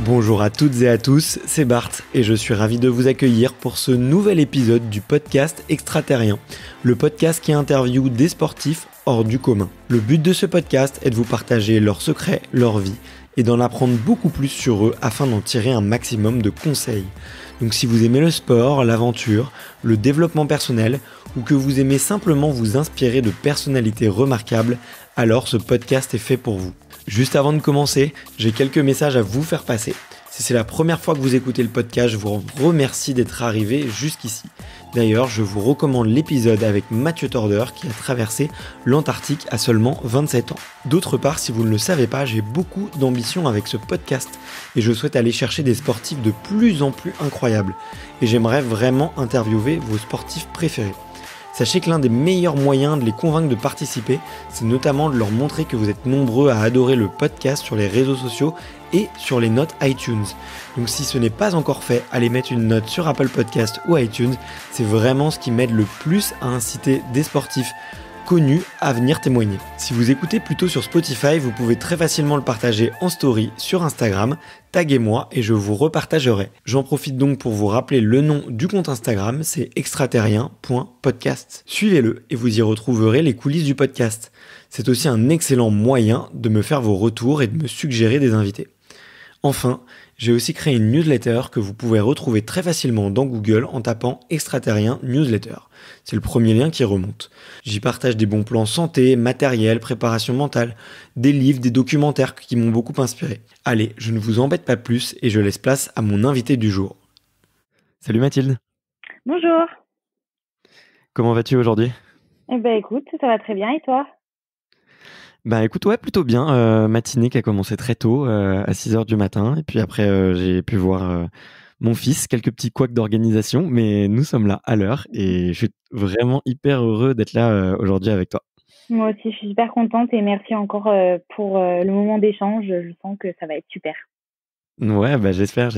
Bonjour à toutes et à tous, c'est Bart et je suis ravi de vous accueillir pour ce nouvel épisode du podcast Extraterrien, le podcast qui interviewe des sportifs hors du commun. Le but de ce podcast est de vous partager leurs secrets, leur vie et d'en apprendre beaucoup plus sur eux afin d'en tirer un maximum de conseils. Donc si vous aimez le sport, l'aventure, le développement personnel ou que vous aimez simplement vous inspirer de personnalités remarquables, alors ce podcast est fait pour vous. Juste avant de commencer, j'ai quelques messages à vous faire passer. Si c'est la première fois que vous écoutez le podcast, je vous remercie d'être arrivé jusqu'ici. D'ailleurs, je vous recommande l'épisode avec Mathieu Torder qui a traversé l'Antarctique à seulement 27 ans. D'autre part, si vous ne le savez pas, j'ai beaucoup d'ambition avec ce podcast et je souhaite aller chercher des sportifs de plus en plus incroyables. Et j'aimerais vraiment interviewer vos sportifs préférés. Sachez que l'un des meilleurs moyens de les convaincre de participer, c'est notamment de leur montrer que vous êtes nombreux à adorer le podcast sur les réseaux sociaux et sur les notes iTunes. Donc si ce n'est pas encore fait, allez mettre une note sur Apple Podcast ou iTunes, c'est vraiment ce qui m'aide le plus à inciter des sportifs connus à venir témoigner. Si vous écoutez plutôt sur Spotify, vous pouvez très facilement le partager en story sur Instagram, taguez-moi et je vous repartagerai. J'en profite donc pour vous rappeler le nom du compte Instagram, c'est extraterrien.podcast. Suivez-le et vous y retrouverez les coulisses du podcast. C'est aussi un excellent moyen de me faire vos retours et de me suggérer des invités. Enfin, j'ai aussi créé une newsletter que vous pouvez retrouver très facilement dans Google en tapant Extraterrien Newsletter. C'est le premier lien qui remonte. J'y partage des bons plans santé, matériel, préparation mentale, des livres, des documentaires qui m'ont beaucoup inspiré. Allez, je ne vous embête pas plus et je laisse place à mon invité du jour. Salut Mathilde. Bonjour. Comment vas-tu aujourd'hui ? Écoute, ça va très bien et toi ? Bah écoute, ouais, plutôt bien. Matinée qui a commencé très tôt, à 6h du matin. Et puis après, j'ai pu voir mon fils, quelques petits couacs d'organisation. Mais nous sommes là à l'heure et je suis vraiment hyper heureux d'être là aujourd'hui avec toi. Moi aussi, je suis super contente et merci encore pour le moment d'échange. Je sens que ça va être super. Ouais, bah j'espère.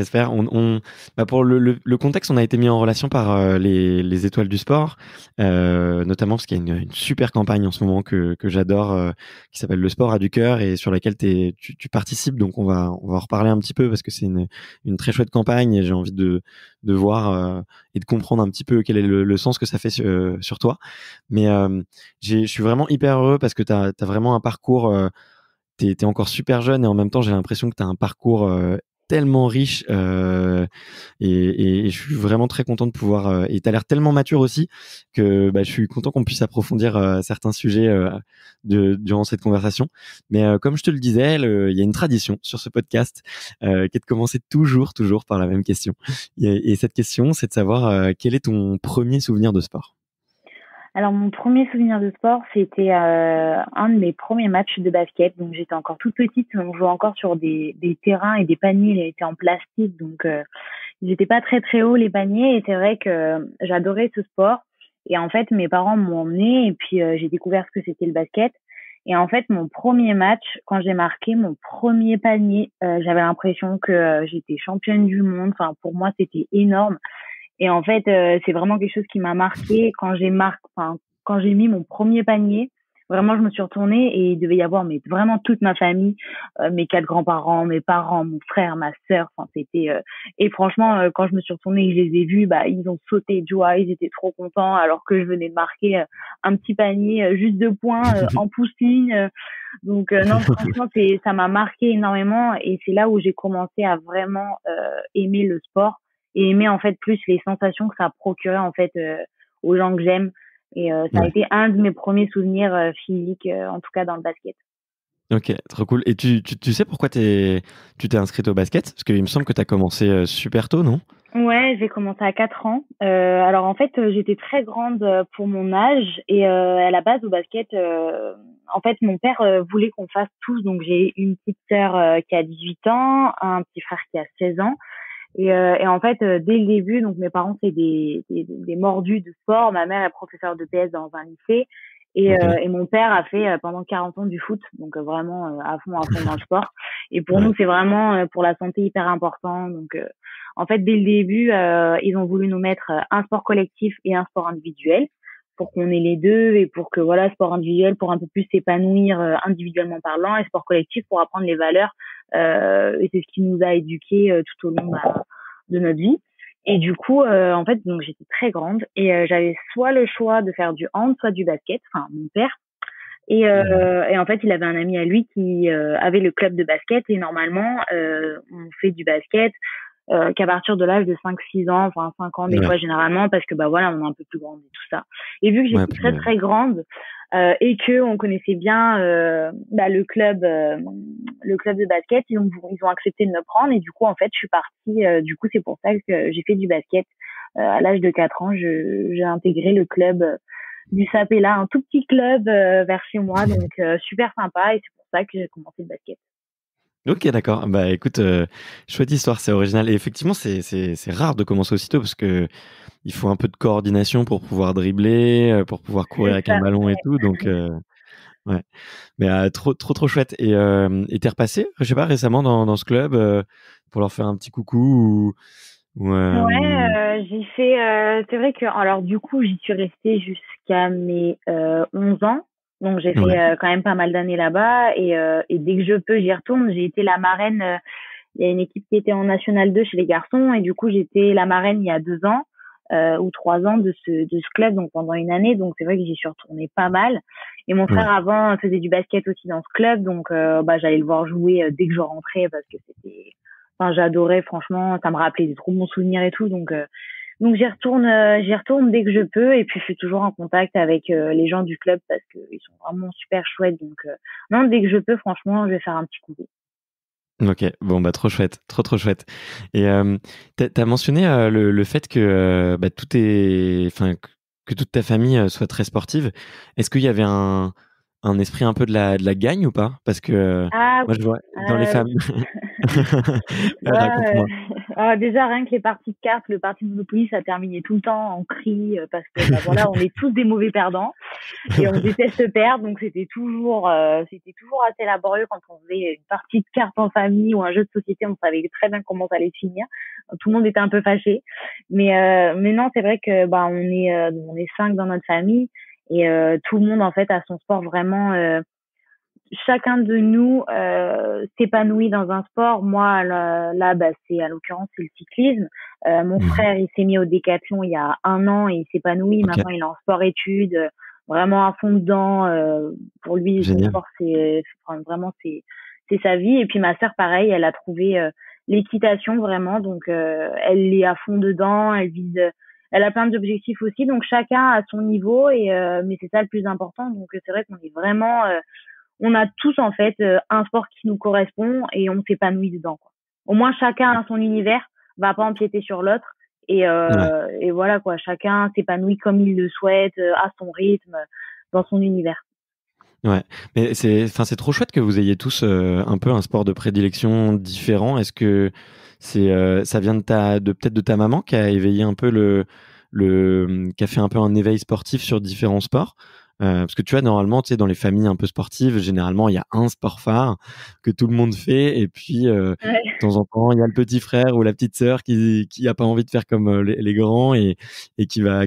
Bah pour le contexte, on a été mis en relation par les étoiles du sport, notamment parce qu'il y a une super campagne en ce moment que j'adore, qui s'appelle Le sport a du cœur et sur laquelle tu participes. Donc on va en reparler un petit peu parce que c'est une très chouette campagne et j'ai envie de voir et de comprendre un petit peu quel est le sens que ça fait sur toi. Mais je suis vraiment hyper heureux parce que t'as vraiment un parcours. T'es encore super jeune et en même temps j'ai l'impression que t'as un parcours tellement riche et je suis vraiment très content de pouvoir et t'as l'air tellement mature aussi que bah, je suis content qu'on puisse approfondir certains sujets durant cette conversation. Mais comme je te le disais, il y a une tradition sur ce podcast qui est de commencer toujours par la même question. Et cette question, c'est de savoir quel est ton premier souvenir de sport. Alors, mon premier souvenir de sport, c'était un de mes premiers matchs de basket. Donc, j'étais encore toute petite. On jouait encore sur des terrains et des paniers. Ils étaient en plastique. Donc, ils étaient pas très, très hauts, les paniers. Et c'est vrai que j'adorais ce sport. Et en fait, mes parents m'ont emmenée et puis j'ai découvert ce que c'était le basket. Et en fait, mon premier match, quand j'ai marqué mon premier panier, j'avais l'impression que j'étais championne du monde. Enfin, pour moi, c'était énorme. Et en fait, c'est vraiment quelque chose qui m'a marqué quand j'ai mis mon premier panier. Vraiment, je me suis retournée et il devait y avoir vraiment toute ma famille, mes 4 grands-parents, mes parents, mon frère, ma sœur. Enfin, c'était et franchement, quand je me suis retournée et que je les ai vus, bah ils ont sauté de joie, ils étaient trop contents alors que je venais de marquer un petit panier juste 2 points en poussine. Donc non, franchement, ça m'a marqué énormément et c'est là où j'ai commencé à vraiment aimer le sport et aimer en fait plus les sensations que ça procurait en fait aux gens que j'aime et ça a été un de mes premiers souvenirs physiques en tout cas dans le basket. Ok, trop cool. Et tu sais pourquoi tu t'es inscrite au basket? Parce qu'il me semble que tu as commencé super tôt, non? Ouais, j'ai commencé à 4 ans. Alors en fait, j'étais très grande pour mon âge et à la base au basket, en fait, mon père voulait qu'on fasse tous. Donc j'ai une petite sœur qui a 18 ans, un petit frère qui a 16 ans. Et en fait, dès le début, donc mes parents c'est des mordus de sport. Ma mère est professeure de PS dans un lycée et mon père a fait pendant 40 ans du foot, donc vraiment à fond dans le sport. Et pour nous, c'est vraiment pour la santé hyper important. Donc en fait, dès le début, ils ont voulu nous mettre un sport collectif et un sport individuel. pour qu'on ait les deux et pour que voilà, sport individuel pour un peu plus s'épanouir individuellement parlant et sport collectif pour apprendre les valeurs. Et c'est ce qui nous a éduqués tout au long de notre vie. Et du coup, en fait, donc j'étais très grande et j'avais soit le choix de faire du hand, soit du basket. Enfin, mon père. Et en fait, il avait un ami à lui qui avait le club de basket et normalement, on fait du basket qu'à partir de l'âge de 5-6 ans, enfin 5 ans des Ouais, fois généralement, parce que bah voilà, on est un peu plus grande et tout ça. Et vu que ouais, j'étais puis, très très grande et que on connaissait bien bah, le club de basket, ils ont accepté de me prendre et du coup en fait je suis partie. Du coup c'est pour ça que j'ai fait du basket à l'âge de 4 ans. J'ai intégré le club du Sapella, un tout petit club vers chez moi, donc super sympa et c'est pour ça que j'ai commencé le basket. OK, d'accord. Bah, écoute, chouette histoire, c'est original et effectivement, c'est rare de commencer aussitôt parce qu'il faut un peu de coordination pour pouvoir dribbler, pour pouvoir courir C'est avec un ça. ballon et tout donc ouais. Mais trop chouette et tu repassé, je sais pas, récemment dans ce club, pour leur faire un petit coucou ou J'ai fait, c'est vrai que, alors du coup, j'y suis restée jusqu'à mes 11 ans. Donc j'ai fait ouais, quand même pas mal d'années là-bas et dès que je peux, j'y retourne. J'ai été la marraine. Il y a une équipe qui était en National 2 chez les garçons et du coup, j'étais la marraine il y a 2 ans ou 3 ans de ce club, donc pendant une année. Donc c'est vrai que j'y suis retournée pas mal. Et mon frère ouais. avant faisait du basket aussi dans ce club, donc bah j'allais le voir jouer dès que je rentrais parce que c'était, enfin j'adorais franchement, ça me rappelait des trop bons souvenirs et tout, donc j'y retourne dès que je peux et puis je suis toujours en contact avec les gens du club parce que ils sont vraiment super chouettes, donc non, dès que je peux franchement je vais faire un petit coucou. OK, bon, bah, trop chouette, trop chouette et tu mentionné, le fait que, bah, que toute ta famille, soit très sportive. Est-ce qu'il y avait un esprit un peu de la gagne ou pas? Parce que, Ah moi je vois dans les oui. familles Ouais, raconte-moi. déjà rien que les parties de cartes, le parti de Monopoly, ça terminait tout le temps en cris parce que bah voilà, on est tous des mauvais perdants et on déteste perdre, donc c'était toujours assez laborieux quand on faisait une partie de cartes en famille ou un jeu de société, on savait très bien comment ça allait se finir. Tout le monde était un peu fâché, mais non, c'est vrai que bah on est 5 dans notre famille et tout le monde en fait a son sport vraiment. Chacun de nous s'épanouit dans un sport. Moi, là, bah, c'est à l'occurrence c'est le cyclisme. Mon Mmh. frère, il s'est mis au décathlon il y a 1 an et il s'épanouit. OK, Maintenant, il est en sport-études, vraiment à fond dedans. Pour lui, son génial. sport, enfin, vraiment c'est sa vie. Et puis ma sœur, pareil, elle a trouvé l'équitation vraiment, donc elle est à fond dedans. Elle a plein d'objectifs aussi, donc chacun à son niveau. Mais c'est ça le plus important. Donc c'est vrai qu'on est vraiment on a tous en fait un sport qui nous correspond et on s'épanouit dedans, quoi. Au moins chacun a son univers, va pas empiéter sur l'autre Ouais, et voilà quoi, chacun s'épanouit comme il le souhaite, à son rythme, dans son univers. ouais, mais c'est trop chouette que vous ayez tous, un peu un sport de prédilection différent. Est-ce que ça vient peut-être de ta maman qui a éveillé un peu qui a fait un peu un éveil sportif sur différents sports? Parce que tu vois, normalement, tu sais, dans les familles un peu sportives, généralement, il y a un sport phare que tout le monde fait et puis, Ouais. de temps en temps, il y a le petit frère ou la petite sœur qui a pas envie de faire comme, les grands et qui va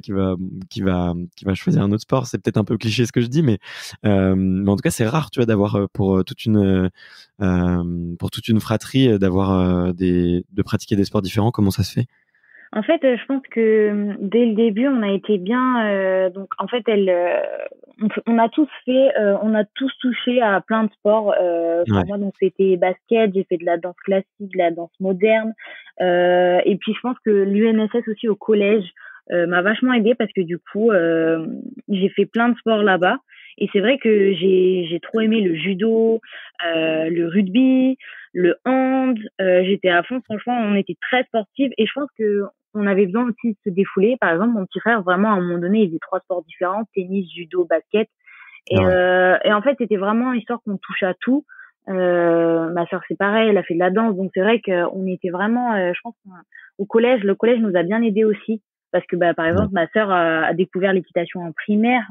choisir un autre sport. C'est peut-être un peu cliché ce que je dis, mais en tout cas, c'est rare, tu vois, d'avoir, pour toute une fratrie, d'avoir, de pratiquer des sports différents. Comment ça se fait? En fait, je pense que dès le début, on a été bien. Donc, en fait, on a tous on a tous touché à plein de sports. Enfin, Ouais. moi, donc c'était basket. J'ai fait de la danse classique, de la danse moderne. Et puis, je pense que l'UNSS aussi au collège m'a vachement aidée parce que du coup, j'ai fait plein de sports là-bas. Et c'est vrai que j'ai trop aimé le judo, le rugby, le hand. J'étais à fond. Franchement, on était très sportifs et je pense que on avait besoin aussi de se défouler. Par exemple, mon petit frère, vraiment, à un moment donné, il faisait 3 sports différents, tennis, judo, basket. Ah ouais. Et en fait, c'était vraiment histoire qu'on touche à tout. Ma sœur, c'est pareil, elle a fait de la danse. Donc, c'est vrai qu'on était vraiment, je pense, au collège. Le collège nous a bien aidés aussi. Parce que, bah, par Ouais. exemple, ma sœur a découvert l'équitation en primaire.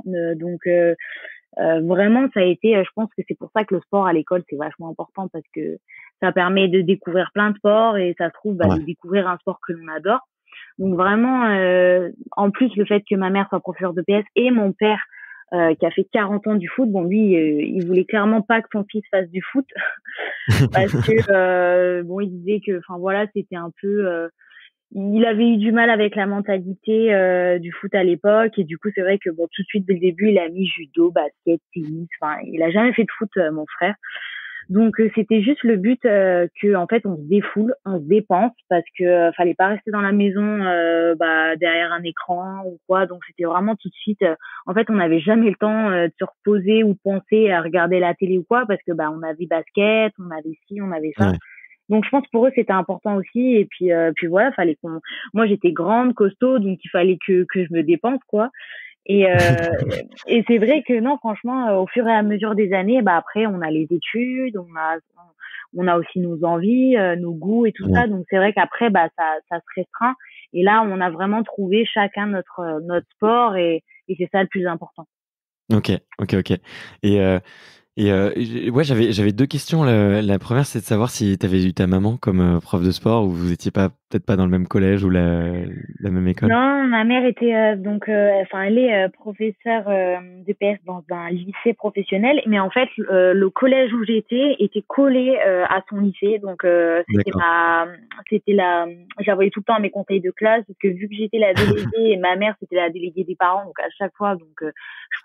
Vraiment, ça a été, je pense que c'est pour ça que le sport à l'école, c'est vachement important parce que ça permet de découvrir plein de sports et ça se trouve, bah, Ouais. de découvrir un sport que l'on adore. Donc vraiment, en plus le fait que ma mère soit professeure de PS et mon père qui a fait 40 ans du foot, bon lui, il voulait clairement pas que son fils fasse du foot parce que bon, il disait que, enfin voilà, c'était un peu, il avait eu du mal avec la mentalité du foot à l'époque et du coup c'est vrai que bon tout de suite dès le début il a mis judo, basket, tennis, enfin il a jamais fait de foot mon frère. Donc c'était juste le but que en fait on se défoule, on se dépense parce que fallait pas rester dans la maison derrière un écran ou quoi. Donc c'était vraiment tout de suite en fait on n'avait jamais le temps de se reposer ou de penser à regarder la télé ou quoi parce que on avait basket, on avait ci, on avait ça. Ouais. Donc je pense pour eux c'était important aussi et puis voilà, fallait qu'on moi j'étais grande, costaud donc il fallait que je me dépense quoi. Et, euh, et c'est vrai que non, franchement, au fur et à mesure des années, après, on a les études, on a aussi nos envies, nos goûts et tout Ouais. ça. Donc c'est vrai qu'après, ça se restreint. Et là, on a vraiment trouvé chacun notre sport et c'est ça le plus important. Ok, ok, ok. Et, ouais, j'avais deux questions. La première, c'est de savoir si tu avais eu ta maman comme prof de sport ou vous étiez pas peut-être pas dans le même collège ou la même école. Non, ma mère était enfin elle est professeure de PS dans un lycée professionnel, mais en fait le collège où j'étais était collé à son lycée, donc D'accord. c'était la je la voyais tout le temps à mes conseils de classe parce que vu que j'étais la déléguée et ma mère c'était la déléguée des parents, donc à chaque fois je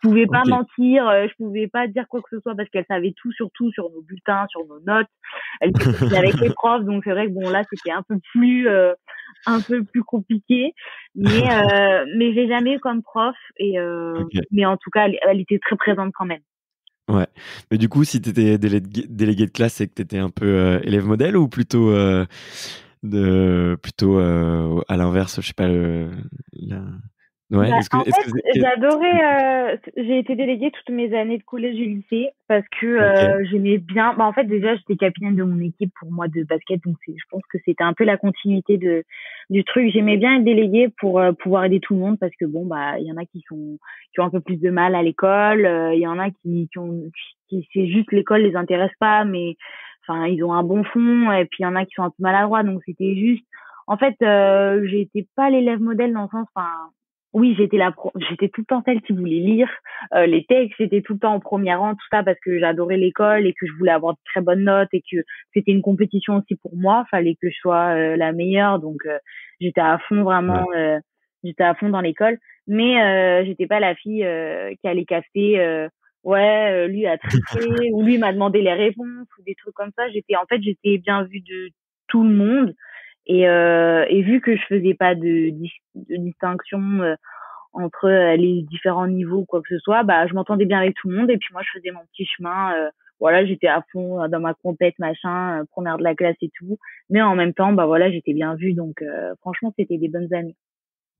pouvais pas Ok. mentir, je pouvais pas dire quoi que ce soit parce qu'elle savait tout sur nos bulletins, sur nos notes, elle était copine avec les profs, donc c'est vrai que bon là c'était un peu plus compliqué. Mais j'ai jamais eu comme prof Ok. mais en tout cas elle était très présente quand même. Ouais. Mais du coup, si tu étais délégué de classe, c'est que tu étais un peu élève modèle ou plutôt plutôt à l'inverse, je sais pas ouais, En est-ce fait, que j'ai été déléguée toutes mes années de collège et lycée parce que OK. j'aimais bien. En fait, déjà, j'étais capitaine de mon équipe pour moi de basket, donc je pense que c'était un peu la continuité du truc. J'aimais bien être déléguée pour pouvoir aider tout le monde parce que bon, il y en a qui ont un peu plus de mal à l'école, il y en a qui c'est juste l'école les intéresse pas, mais enfin ils ont un bon fond, et puis il y en a qui sont un peu maladroits, donc c'était juste. En fait, j'étais pas l'élève modèle dans le sens, enfin oui, j'étais tout le temps celle qui voulait lire les textes, j'étais tout le temps en premier rang, tout ça parce que j'adorais l'école et que je voulais avoir de très bonnes notes et que c'était une compétition aussi pour moi, fallait que je sois la meilleure, donc j'étais à fond Ouais. vraiment, j'étais à fond dans l'école, mais j'étais pas la fille qui allait capter ouais, lui a triché ou lui m'a demandé les réponses ou des trucs comme ça. J'étais bien vue de tout le monde et vu que je faisais pas de distinction entre les différents niveaux ou quoi que ce soit, je m'entendais bien avec tout le monde et puis moi je faisais mon petit chemin. Voilà, j'étais à fond dans ma compète, machin, première de la classe et tout. Mais en même temps, voilà, j'étais bien vue, donc franchement, c'était des bonnes années.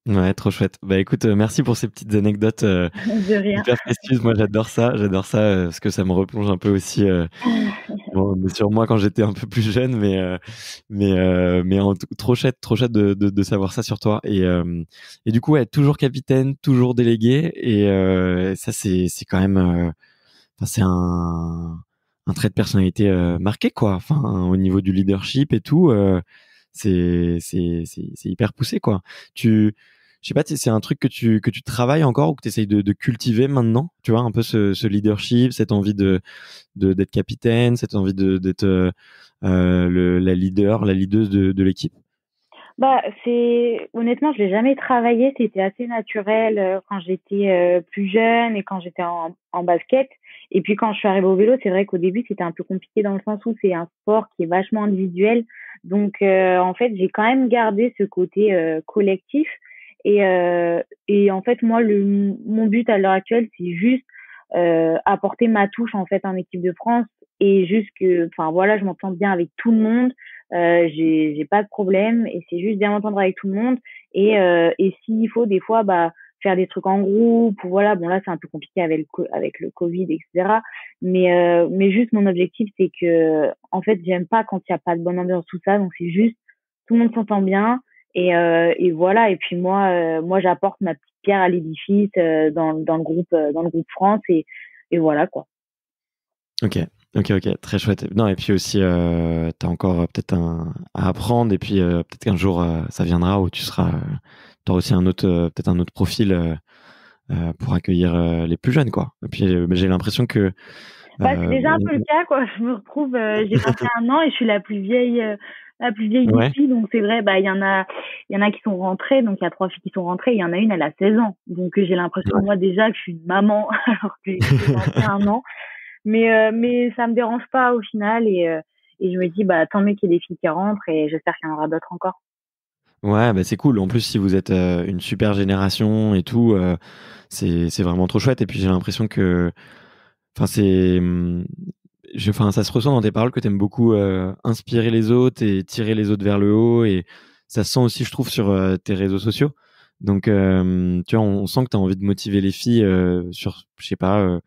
Ouais, trop chouette. Bah écoute, merci pour ces petites anecdotes De rien. hyper précises. Moi, j'adore ça parce que ça me replonge un peu aussi bon, sur moi quand j'étais un peu plus jeune, mais trop chouette de savoir ça sur toi. Et du coup, ouais, toujours capitaine, toujours délégué, et ça c'est quand même, enfin c'est un trait de personnalité marqué quoi. Enfin, au niveau du leadership et tout, c'est hyper poussé quoi. Je sais pas si c'est un truc que tu travailles encore ou que tu essayes de cultiver maintenant, tu vois, un peu ce leadership, cette envie d'être capitaine, cette envie d'être la leader, la leaduse de l'équipe. C'est honnêtement, je l'ai jamais travaillé, c'était assez naturel quand j'étais plus jeune et quand j'étais en basket. Et puis quand je suis arrivée au vélo, c'est vrai qu'au début, c'était un peu compliqué dans le sens où c'est un sport qui est vachement individuel. Donc en fait, j'ai quand même gardé ce côté collectif et en fait, moi mon but à l'heure actuelle, c'est juste apporter ma touche en fait en équipe de France et juste que enfin voilà, je m'entends bien avec tout le monde. J'ai pas de problème et c'est juste bien m'entendre avec tout le monde et s'il faut des fois faire des trucs en groupe ou voilà, bon là c'est un peu compliqué avec le Covid, etc. Mais juste mon objectif c'est que en fait j'aime pas quand il y a pas de bonne ambiance, tout ça, donc c'est juste tout le monde s'entend bien et voilà. Et puis moi j'apporte ma petite pierre à l'édifice dans le groupe France et voilà quoi. Ok. Ok, très chouette. Non, et puis aussi, t'as encore peut-être à apprendre, et puis peut-être qu'un jour ça viendra où t'auras aussi peut-être un autre profil pour accueillir les plus jeunes, quoi. Et puis j'ai l'impression que Bah, c'est déjà un on- peu le cas, quoi. Je me retrouve, j'ai 21 ans et je suis la plus vieille des ouais, filles. Donc c'est vrai, bah il y en a qui sont rentrées. Donc il y a 3 filles qui sont rentrées. Il y en a une, elle a 16 ans. Donc j'ai l'impression ouais, moi déjà que je suis une maman alors que j'ai 21 ans. Mais ça me dérange pas au final et je me dis bah tant mieux qu'il y ait des filles qui rentrent et j'espère qu'il y en aura d'autres encore. ouais, bah c'est cool. En plus, si vous êtes une super génération et tout, c'est vraiment trop chouette. Et puis j'ai l'impression que, enfin enfin, ça se ressent dans tes paroles que t'aimes beaucoup inspirer les autres et tirer les autres vers le haut, et ça se sent aussi, je trouve, sur tes réseaux sociaux. Donc, tu vois, on sent que t'as envie de motiver les filles sur, je sais pas,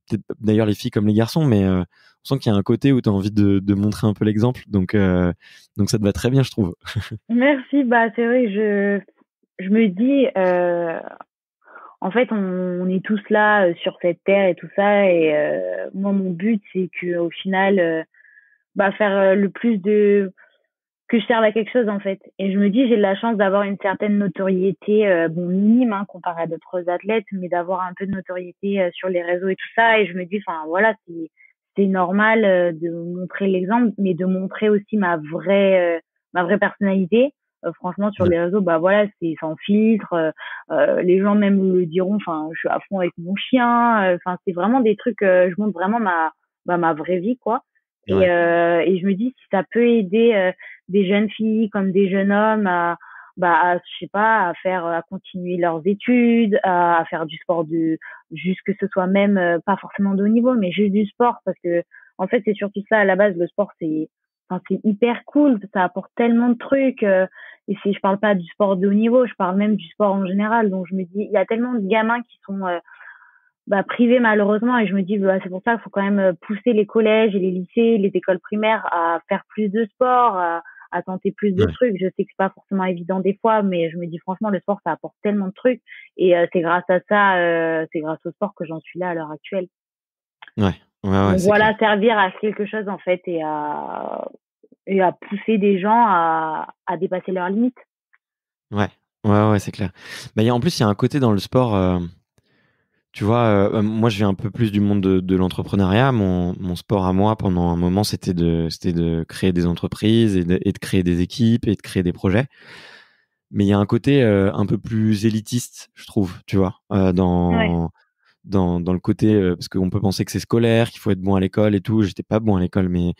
peut-être d'ailleurs les filles comme les garçons, mais on sent qu'il y a un côté où t'as envie de montrer un peu l'exemple. Donc ça te va très bien, je trouve. Merci, bah c'est vrai, je me dis en fait on est tous là sur cette terre et tout ça et moi mon but c'est que au final bah faire le plus de que je serve à quelque chose en fait. Et je me dis, j'ai de la chance d'avoir une certaine notoriété, bon minime hein, comparé à d'autres athlètes, mais d'avoir un peu de notoriété sur les réseaux et tout ça. Et je me dis, enfin voilà, c'est normal de montrer l'exemple, mais de montrer aussi ma vraie personnalité. Franchement, sur Ouais, les réseaux, bah voilà, c'est sans filtre. Les gens même le diront. Enfin, je suis à fond avec mon chien. Enfin, c'est vraiment des trucs. Je montre vraiment ma vraie vie, quoi. ouais, Et je me dis si ça peut aider des jeunes filles comme des jeunes hommes je sais pas, à continuer leurs études, à faire du sport juste que ce soit même pas forcément de haut niveau, mais juste du sport parce que en fait c'est surtout ça à la base, le sport c'est hyper cool, ça apporte tellement de trucs et si je parle pas du sport de haut niveau, je parle même du sport en général. Donc je me dis il y a tellement de gamins qui sont privés malheureusement et je me dis bah, c'est pour ça qu'il faut quand même pousser les collèges et les lycées, les écoles primaires à faire plus de sport, à tenter plus de ouais, trucs. Je sais que c'est pas forcément évident des fois, mais je me dis franchement le sport ça apporte tellement de trucs et c'est grâce à ça, c'est grâce au sport que j'en suis là à l'heure actuelle. ouais, ouais, Donc c'est clair. voilà, servir à quelque chose en fait et à pousser des gens à dépasser leurs limites. Ouais, ouais, c'est clair. Bah, en plus, il y a un côté dans le sport. Tu vois, moi, je viens un peu plus du monde de l'entrepreneuriat. Mon sport à moi, pendant un moment, c'était de créer des entreprises et de créer des équipes et de créer des projets. Mais il y a un côté un peu plus élitiste, je trouve, tu vois, Ouais, dans le côté, parce qu'on peut penser que c'est scolaire, qu'il faut être bon à l'école et tout. J'étais pas bon à l'école, mais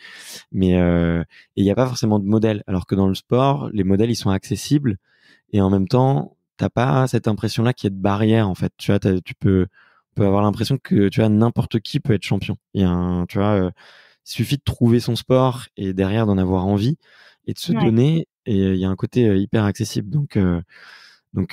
et il n'y a pas forcément de modèle. Alors que dans le sport, les modèles, ils sont accessibles, et en même temps, t'as pas cette impression-là qu'il y a de barrière, en fait. Tu vois, on peut avoir l'impression que, tu vois, n'importe qui peut être champion. Tu vois, il suffit de trouver son sport et derrière d'en avoir envie et de se ouais. donner. Et il y a un côté hyper accessible. Donc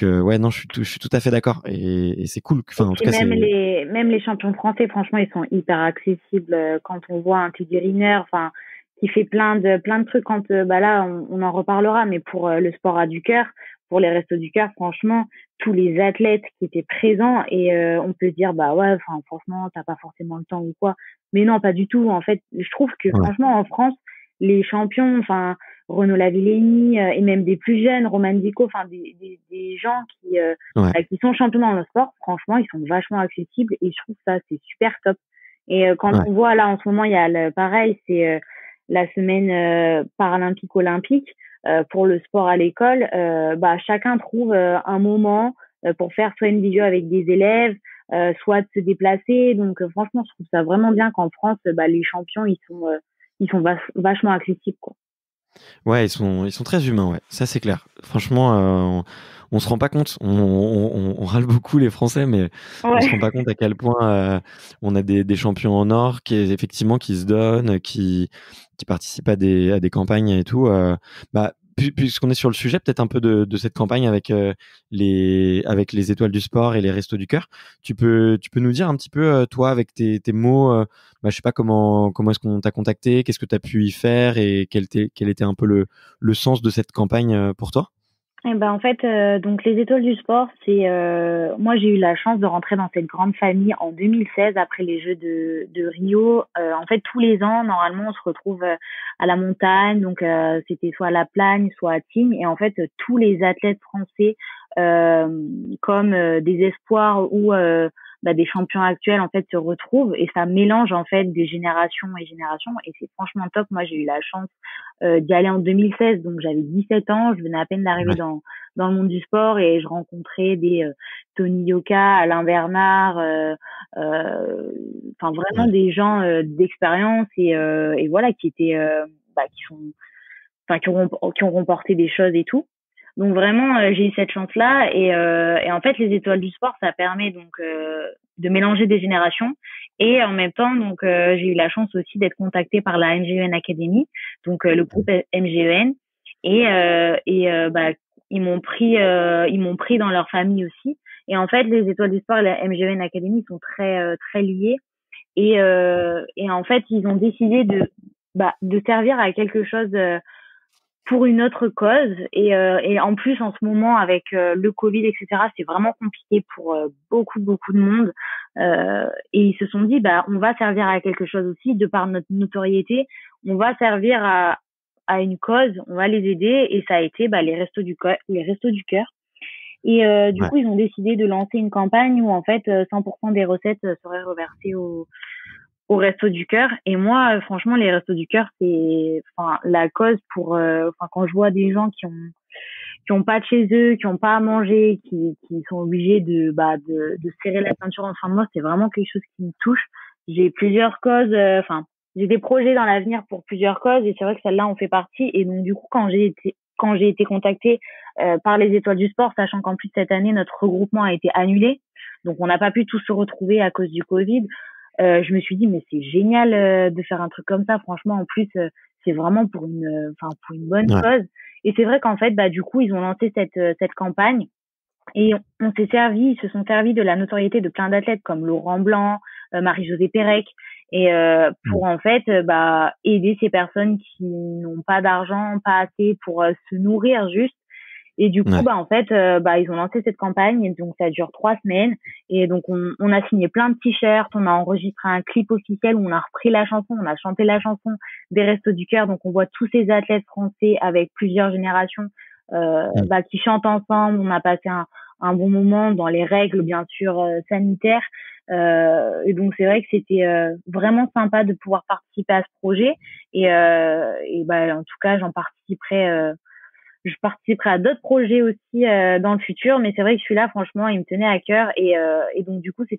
ouais, non, je suis tout à fait d'accord. Et c'est cool. Et Enfin, en tout puis cas, même les champions français, franchement, ils sont hyper accessibles. Quand on voit un Teddy Riner, enfin, qui fait plein de trucs quand, bah là, on en reparlera, mais pour le sport à du cœur, pour les restos du cœur, franchement, tous les athlètes qui étaient présents et on peut se dire, bah ouais, enfin, franchement, t'as pas forcément le temps ou quoi. Mais non, pas du tout. En fait, je trouve que ouais, franchement, en France, les champions, enfin, Renaud Lavillenie et même des plus jeunes, Roman Dico, enfin, des gens ouais, qui sont champions dans le sport, franchement, ils sont vachement accessibles et je trouve ça, c'est super top. Et quand ouais, on voit là, en ce moment, il y a pareil, c'est la semaine paralympique olympique pour le sport à l'école. Chacun trouve un moment pour faire soit une vidéo avec des élèves, soit de se déplacer. Donc, franchement, je trouve ça vraiment bien qu'en France, les champions, ils sont vachement accessibles, quoi. ouais, ils sont très humains, ouais. Ça, c'est clair. Franchement, on se rend pas compte. On râle beaucoup les Français, mais on se rend Ouais. pas compte à quel point on a des champions en or effectivement qui se donnent, qui participent à des campagnes et tout. Puisqu'on est sur le sujet, peut-être un peu de cette campagne avec les étoiles du sport et les restos du cœur. Tu peux nous dire un petit peu, toi, avec tes mots, je sais pas comment est-ce qu'on t'a contacté, qu'est-ce que tu as pu y faire et quel était un peu le sens de cette campagne pour toi? Eh ben en fait, donc les étoiles du sport, c'est moi j'ai eu la chance de rentrer dans cette grande famille en 2016 après les Jeux de Rio. En fait, tous les ans, normalement, on se retrouve à la montagne, donc c'était soit à La Plagne, soit à Tignes, et en fait, tous les athlètes français, euh, comme des espoirs ou des champions actuels, en fait, se retrouvent et ça mélange en fait des générations et générations, et c'est franchement top. Moi, j'ai eu la chance d'y aller en 2016, donc j'avais 17 ans, je venais à peine d'arriver Ouais, dans le monde du sport et je rencontrais des Tony Yoka, Alain Bernard, enfin vraiment ouais, des gens d'expérience et voilà qui étaient qui sont enfin qui ont remporté des choses et tout. Donc vraiment j'ai eu cette chance là et en fait les étoiles du sport ça permet donc de mélanger des générations et en même temps donc j'ai eu la chance aussi d'être contactée par la MGEN Academy, donc le groupe MGEN et ils m'ont pris dans leur famille aussi. Et en fait les étoiles du sport et la MGEN Academy sont très liés et en fait ils ont décidé de servir à quelque chose pour une autre cause et en plus en ce moment avec le Covid etc c'est vraiment compliqué pour beaucoup de monde et ils se sont dit on va servir à quelque chose aussi de par notre notoriété, on va servir à une cause, on va les aider et ça a été les restos du cœur et du ouais. coup ils ont décidé de lancer une campagne où en fait 100% des recettes seraient reversées au Resto du Cœur. Et moi, franchement, les Restos du Cœur, c'est, enfin, la cause pour, enfin, quand je vois des gens qui ont pas de chez eux, qui ont pas à manger, qui sont obligés de serrer la ceinture en fin de mois, c'est vraiment quelque chose qui me touche. J'ai plusieurs causes, enfin, j'ai des projets dans l'avenir pour plusieurs causes et c'est vrai que celle-là en fait partie. Et donc, du coup, quand j'ai été contactée par les Étoiles du Sport, sachant qu'en plus cette année notre regroupement a été annulé, donc on n'a pas pu tous se retrouver à cause du Covid. Je me suis dit mais c'est génial de faire un truc comme ça. Franchement, en plus, c'est vraiment pour une bonne Ouais. cause. Et c'est vrai qu'en fait, du coup, ils ont lancé cette campagne et on s'est servi, ils se sont servis de la notoriété de plein d'athlètes comme Laurent Blanc, Marie-Josée Pérec, et Mm. pour en fait, aider ces personnes qui n'ont pas d'argent, pas assez pour se nourrir juste et du coup, Ouais. en fait, ils ont lancé cette campagne, et donc ça dure 3 semaines. Et donc on a signé plein de t-shirts, on a enregistré un clip officiel où on a repris la chanson, on a chanté la chanson des Restos du Cœur. Donc on voit tous ces athlètes français avec plusieurs générations Mm. qui chantent ensemble. On a passé un bon moment dans les règles, bien sûr, sanitaires. Et donc c'est vrai que c'était vraiment sympa de pouvoir participer à ce projet. En tout cas, je participerai à d'autres projets aussi dans le futur, mais c'est vrai que celui-là, franchement, il me tenait à cœur et donc du coup, ça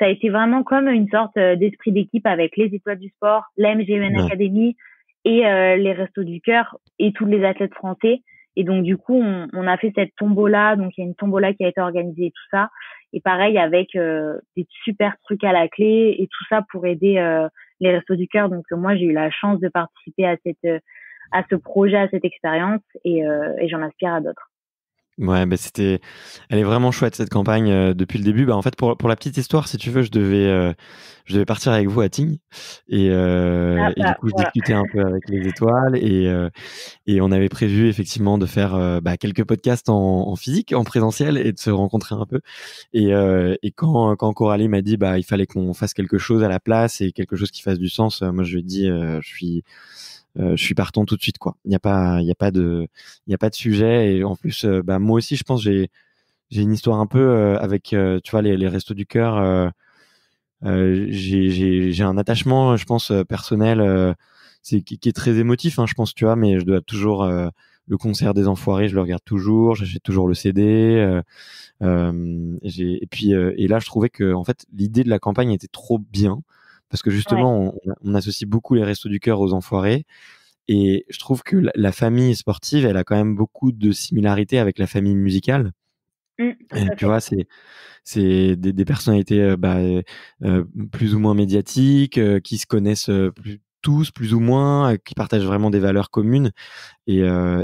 a été vraiment comme une sorte d'esprit d'équipe avec les Étoiles du Sport, la MGN Ouais. Academy et les Restos du Cœur et tous les athlètes français. Et donc du coup, on a fait cette tombola, donc il y a une tombola qui a été organisée et tout ça. Et pareil avec des super trucs à la clé et tout ça pour aider les Restos du Cœur. Donc moi, j'ai eu la chance de participer à ce projet, à cette expérience et j'en aspire à d'autres. Ouais, elle est vraiment chouette cette campagne depuis le début. Bah, en fait, pour la petite histoire, si tu veux, je devais partir avec vous à Tignes et du coup, je Voilà. discutais un peu avec les étoiles et on avait prévu effectivement de faire quelques podcasts en physique, en présentiel et de se rencontrer un peu. Et quand Coralie m'a dit il fallait qu'on fasse quelque chose à la place et quelque chose qui fasse du sens, moi je lui ai dit je suis partant tout de suite quoi. Il y a pas de sujet et en plus moi aussi je pense j'ai une histoire un peu avec tu vois les restos du cœur j'ai un attachement je pense personnel qui est très émotif hein, je pense tu vois mais je dois toujours le concert des Enfoirés, je le regarde toujours, j'achète toujours le CD et puis et là je trouvais que en fait l'idée de la campagne était trop bien parce que Ouais. justement on associe beaucoup les restos du cœur aux Enfoirés et je trouve que la famille sportive, elle a quand même beaucoup de similarités avec la famille musicale. Tout à Tu fait. vois, c'est des personnalités plus ou moins médiatiques, qui se connaissent tous plus ou moins, qui partagent vraiment des valeurs communes. Et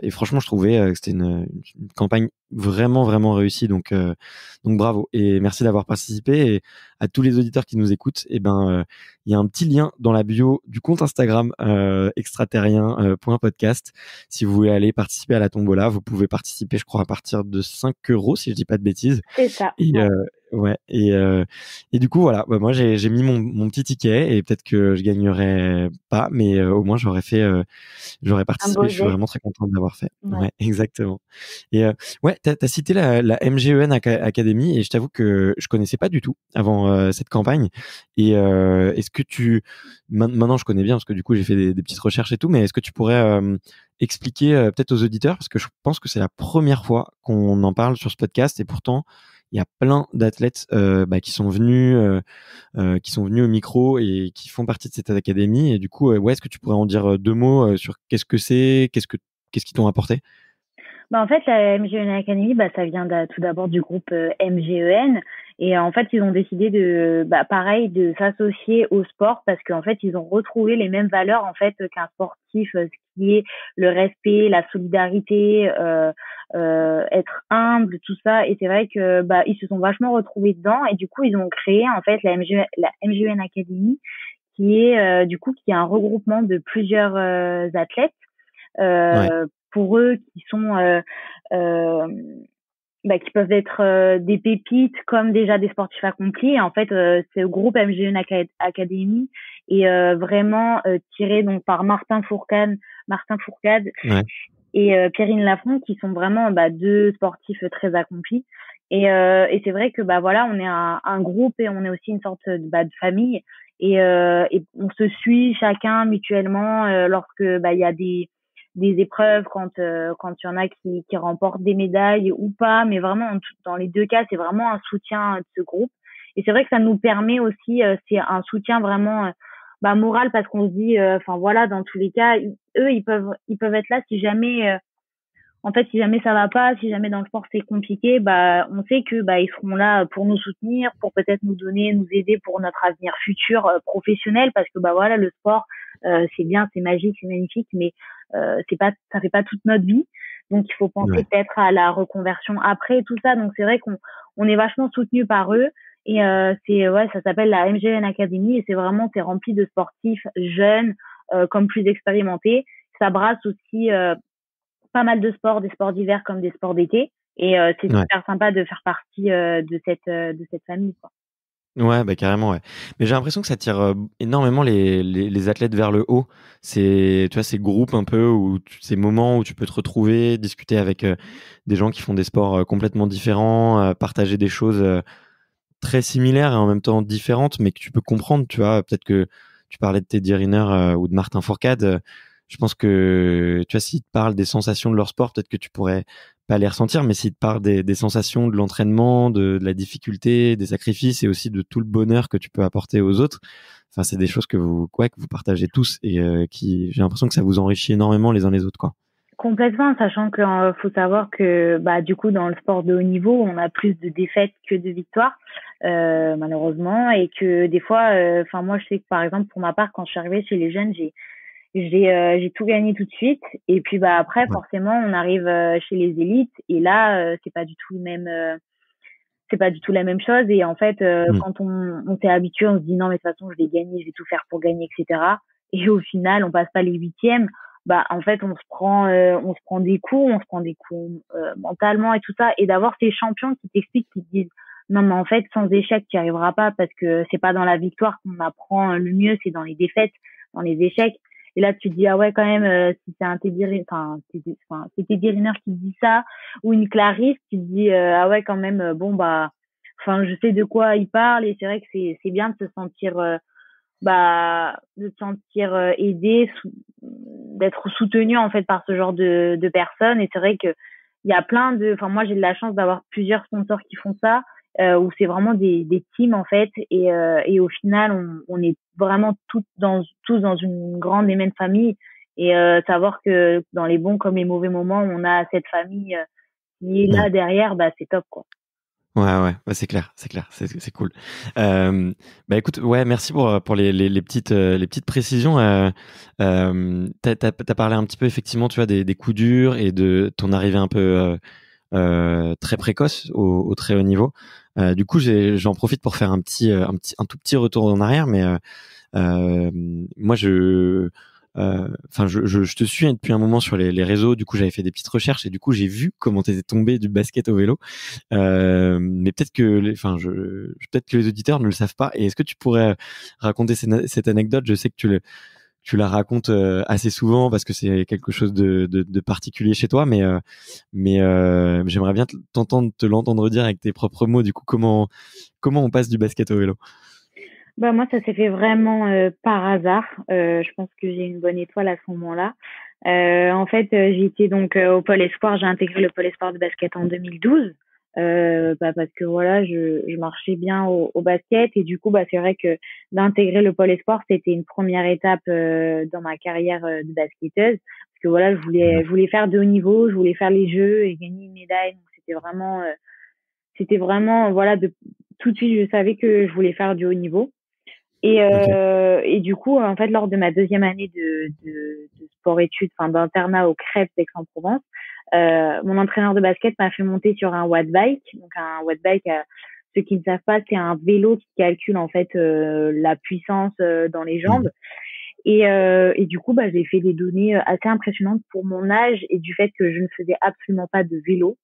franchement, je trouvais que c'était une campagne vraiment, vraiment réussi. Donc bravo et merci d'avoir participé. Et à tous les auditeurs qui nous écoutent, il y a un petit lien dans la bio du compte Instagram extraterrien.podcast. Si vous voulez aller participer à la tombola, vous pouvez participer, je crois, à partir de 5 euros, si je dis pas de bêtises. C'est ça. Et, ouais. Et du coup, voilà, moi, j'ai mis mon petit ticket et peut-être que je gagnerai pas, mais au moins, j'aurais participé. Je suis vraiment très content de l'avoir fait. Ouais, exactement. Et ouais, t'as cité la MGEN Academy et je t'avoue que je connaissais pas du tout avant cette campagne. Et est-ce que maintenant je connais bien parce que du coup j'ai fait des petites recherches et tout, mais est-ce que tu pourrais expliquer peut-être aux auditeurs, parce que je pense que c'est la première fois qu'on en parle sur ce podcast et pourtant il y a plein d'athlètes qui sont venus au micro et qui font partie de cette académie. Et du coup, ouais, est-ce que tu pourrais en dire deux mots sur qu'est-ce que c'est, qu'est-ce qu'ils t'ont apporté? En fait, la MGEN Academy, ça vient tout d'abord du groupe MGEN. Et en fait, ils ont décidé pareil, de s'associer au sport parce qu'en fait, ils ont retrouvé les mêmes valeurs en fait qu'un sportif, ce qui est le respect, la solidarité, être humble, tout ça. Et c'est vrai que ils se sont vachement retrouvés dedans. Et du coup, ils ont créé en fait la MGEN Academy, qui est qui est un regroupement de plusieurs athlètes. Pour eux qui sont qui peuvent être des pépites comme déjà des sportifs accomplis. Et en fait, c'est le groupe MGEN Academy est vraiment tiré donc par Martin Fourcade et Pierrine Lafont, qui sont vraiment deux sportifs très accomplis. Et c'est vrai que on est un groupe et on est aussi une sorte de famille. Et on se suit chacun mutuellement lorsque il y a des épreuves, quand il y en a qui remportent des médailles ou pas, mais vraiment dans les deux cas c'est vraiment un soutien de ce groupe. Et c'est vrai que ça nous permet aussi, c'est un soutien vraiment moral, parce qu'on se dit dans tous les cas eux ils peuvent être là si jamais si jamais ça va pas, si jamais dans le sport c'est compliqué, on sait que ils seront là pour nous soutenir, pour peut-être nous aider pour notre avenir futur professionnel, parce que le sport c'est bien, c'est magique, c'est magnifique, mais ça fait pas toute notre vie. Donc il faut penser peut-être à la reconversion après tout ça. Donc c'est vrai qu'on est vachement soutenu par eux. Et ça s'appelle la MGEN Academy, et c'est rempli de sportifs jeunes comme plus expérimentés. Ça brasse aussi pas mal de sports, des sports d'hiver comme des sports d'été. Et c'est super sympa de faire partie de cette famille, quoi. Ouais, carrément, ouais. Mais j'ai l'impression que ça tire énormément les athlètes vers le haut. Tu vois, ces groupes un peu, ces moments où tu peux te retrouver, discuter avec des gens qui font des sports complètement différents, partager des choses très similaires et en même temps différentes, mais que tu peux comprendre, tu vois. Peut-être que tu parlais de Teddy Riner ou de Martin Fourcade. Je pense que, tu vois, s'ils te parlent des sensations de leur sport, peut-être que tu pourrais pas les ressentir, mais s'ils te parlent des sensations de l'entraînement, de la difficulté, des sacrifices et aussi de tout le bonheur que tu peux apporter aux autres, c'est des choses que vous partagez tous et j'ai l'impression que ça vous enrichit énormément les uns les autres, quoi. Complètement, sachant qu'il faut savoir que du coup dans le sport de haut niveau, on a plus de défaites que de victoires, malheureusement, et que des fois, moi je sais que par exemple pour ma part, quand je suis arrivée chez les jeunes, j'ai tout gagné tout de suite, et puis après forcément on arrive chez les élites, et là c'est pas du tout la même chose. Et en fait quand on s'est habitué, on se dit non mais de toute façon je vais gagner, je vais tout faire pour gagner, etc. Et au final on passe pas les huitièmes. En fait on se prend des coups, mentalement et tout ça, et d'avoir ces champions qui t'expliquent, qui te disent non mais en fait sans échec tu n'y arriveras pas, parce que c'est pas dans la victoire qu'on apprend le mieux, c'est dans les défaites, dans les échecs. Et là, tu te dis, ah ouais, quand même, si c'est un Teddy Riner qui te dit ça, ou une Clarisse, tu te dis, ah ouais, quand même, je sais de quoi il parle. Et c'est vrai que c'est bien de se sentir, aidé, d'être soutenu, en fait, par ce genre de personnes. Et c'est vrai que il y a moi, j'ai de la chance d'avoir plusieurs sponsors qui font ça, où c'est vraiment des teams, en fait, et au final on est vraiment tous dans une grande et même famille. Et savoir que dans les bons comme les mauvais moments, on a cette famille qui est là derrière, c'est top, quoi. Ouais, c'est clair, c'est cool. Écoute, merci pour les petites précisions. T'as parlé un petit peu effectivement, tu vois, des coups durs et de ton arrivée un peu très précoce au très haut niveau. Du coup, j'en profite pour faire un tout petit retour en arrière, mais moi, je te suis depuis un moment sur les réseaux. Du coup, j'avais fait des petites recherches et du coup, j'ai vu comment t'étais tombé du basket au vélo. Mais peut-être que les auditeurs ne le savent pas. Et est-ce que tu pourrais raconter cette anecdote? Je sais que tu la racontes assez souvent parce que c'est quelque chose de particulier chez toi, mais j'aimerais bien te l'entendre dire avec tes propres mots. Du coup, comment on passe du basket au vélo? Bah moi, ça s'est fait vraiment par hasard. Je pense que j'ai une bonne étoile à ce moment-là. En fait, j'étais donc au Pôle Espoir. J'ai intégré le Pôle Espoir de basket en 2012. Parce que voilà, je marchais bien au basket et du coup, bah c'est vrai que d'intégrer le Pôle Espoir, c'était une première étape dans ma carrière de basketteuse. Parce que voilà, je voulais faire de haut niveau, je voulais faire les Jeux et gagner une médaille. Donc c'était vraiment voilà, tout de suite, je savais que je voulais faire du haut niveau. Ok. Et du coup, en fait, lors de ma deuxième année de sport-études, enfin d'internat au Crêpes d'Aix-en-Provence, mon entraîneur de basket m'a fait monter sur un watt bike. Donc un watt bike, ceux qui ne savent pas, c'est un vélo qui calcule en fait la puissance dans les jambes. Mhm. Et du coup, bah, j'ai fait des données assez impressionnantes pour mon âge et du fait que je ne faisais absolument pas de vélo.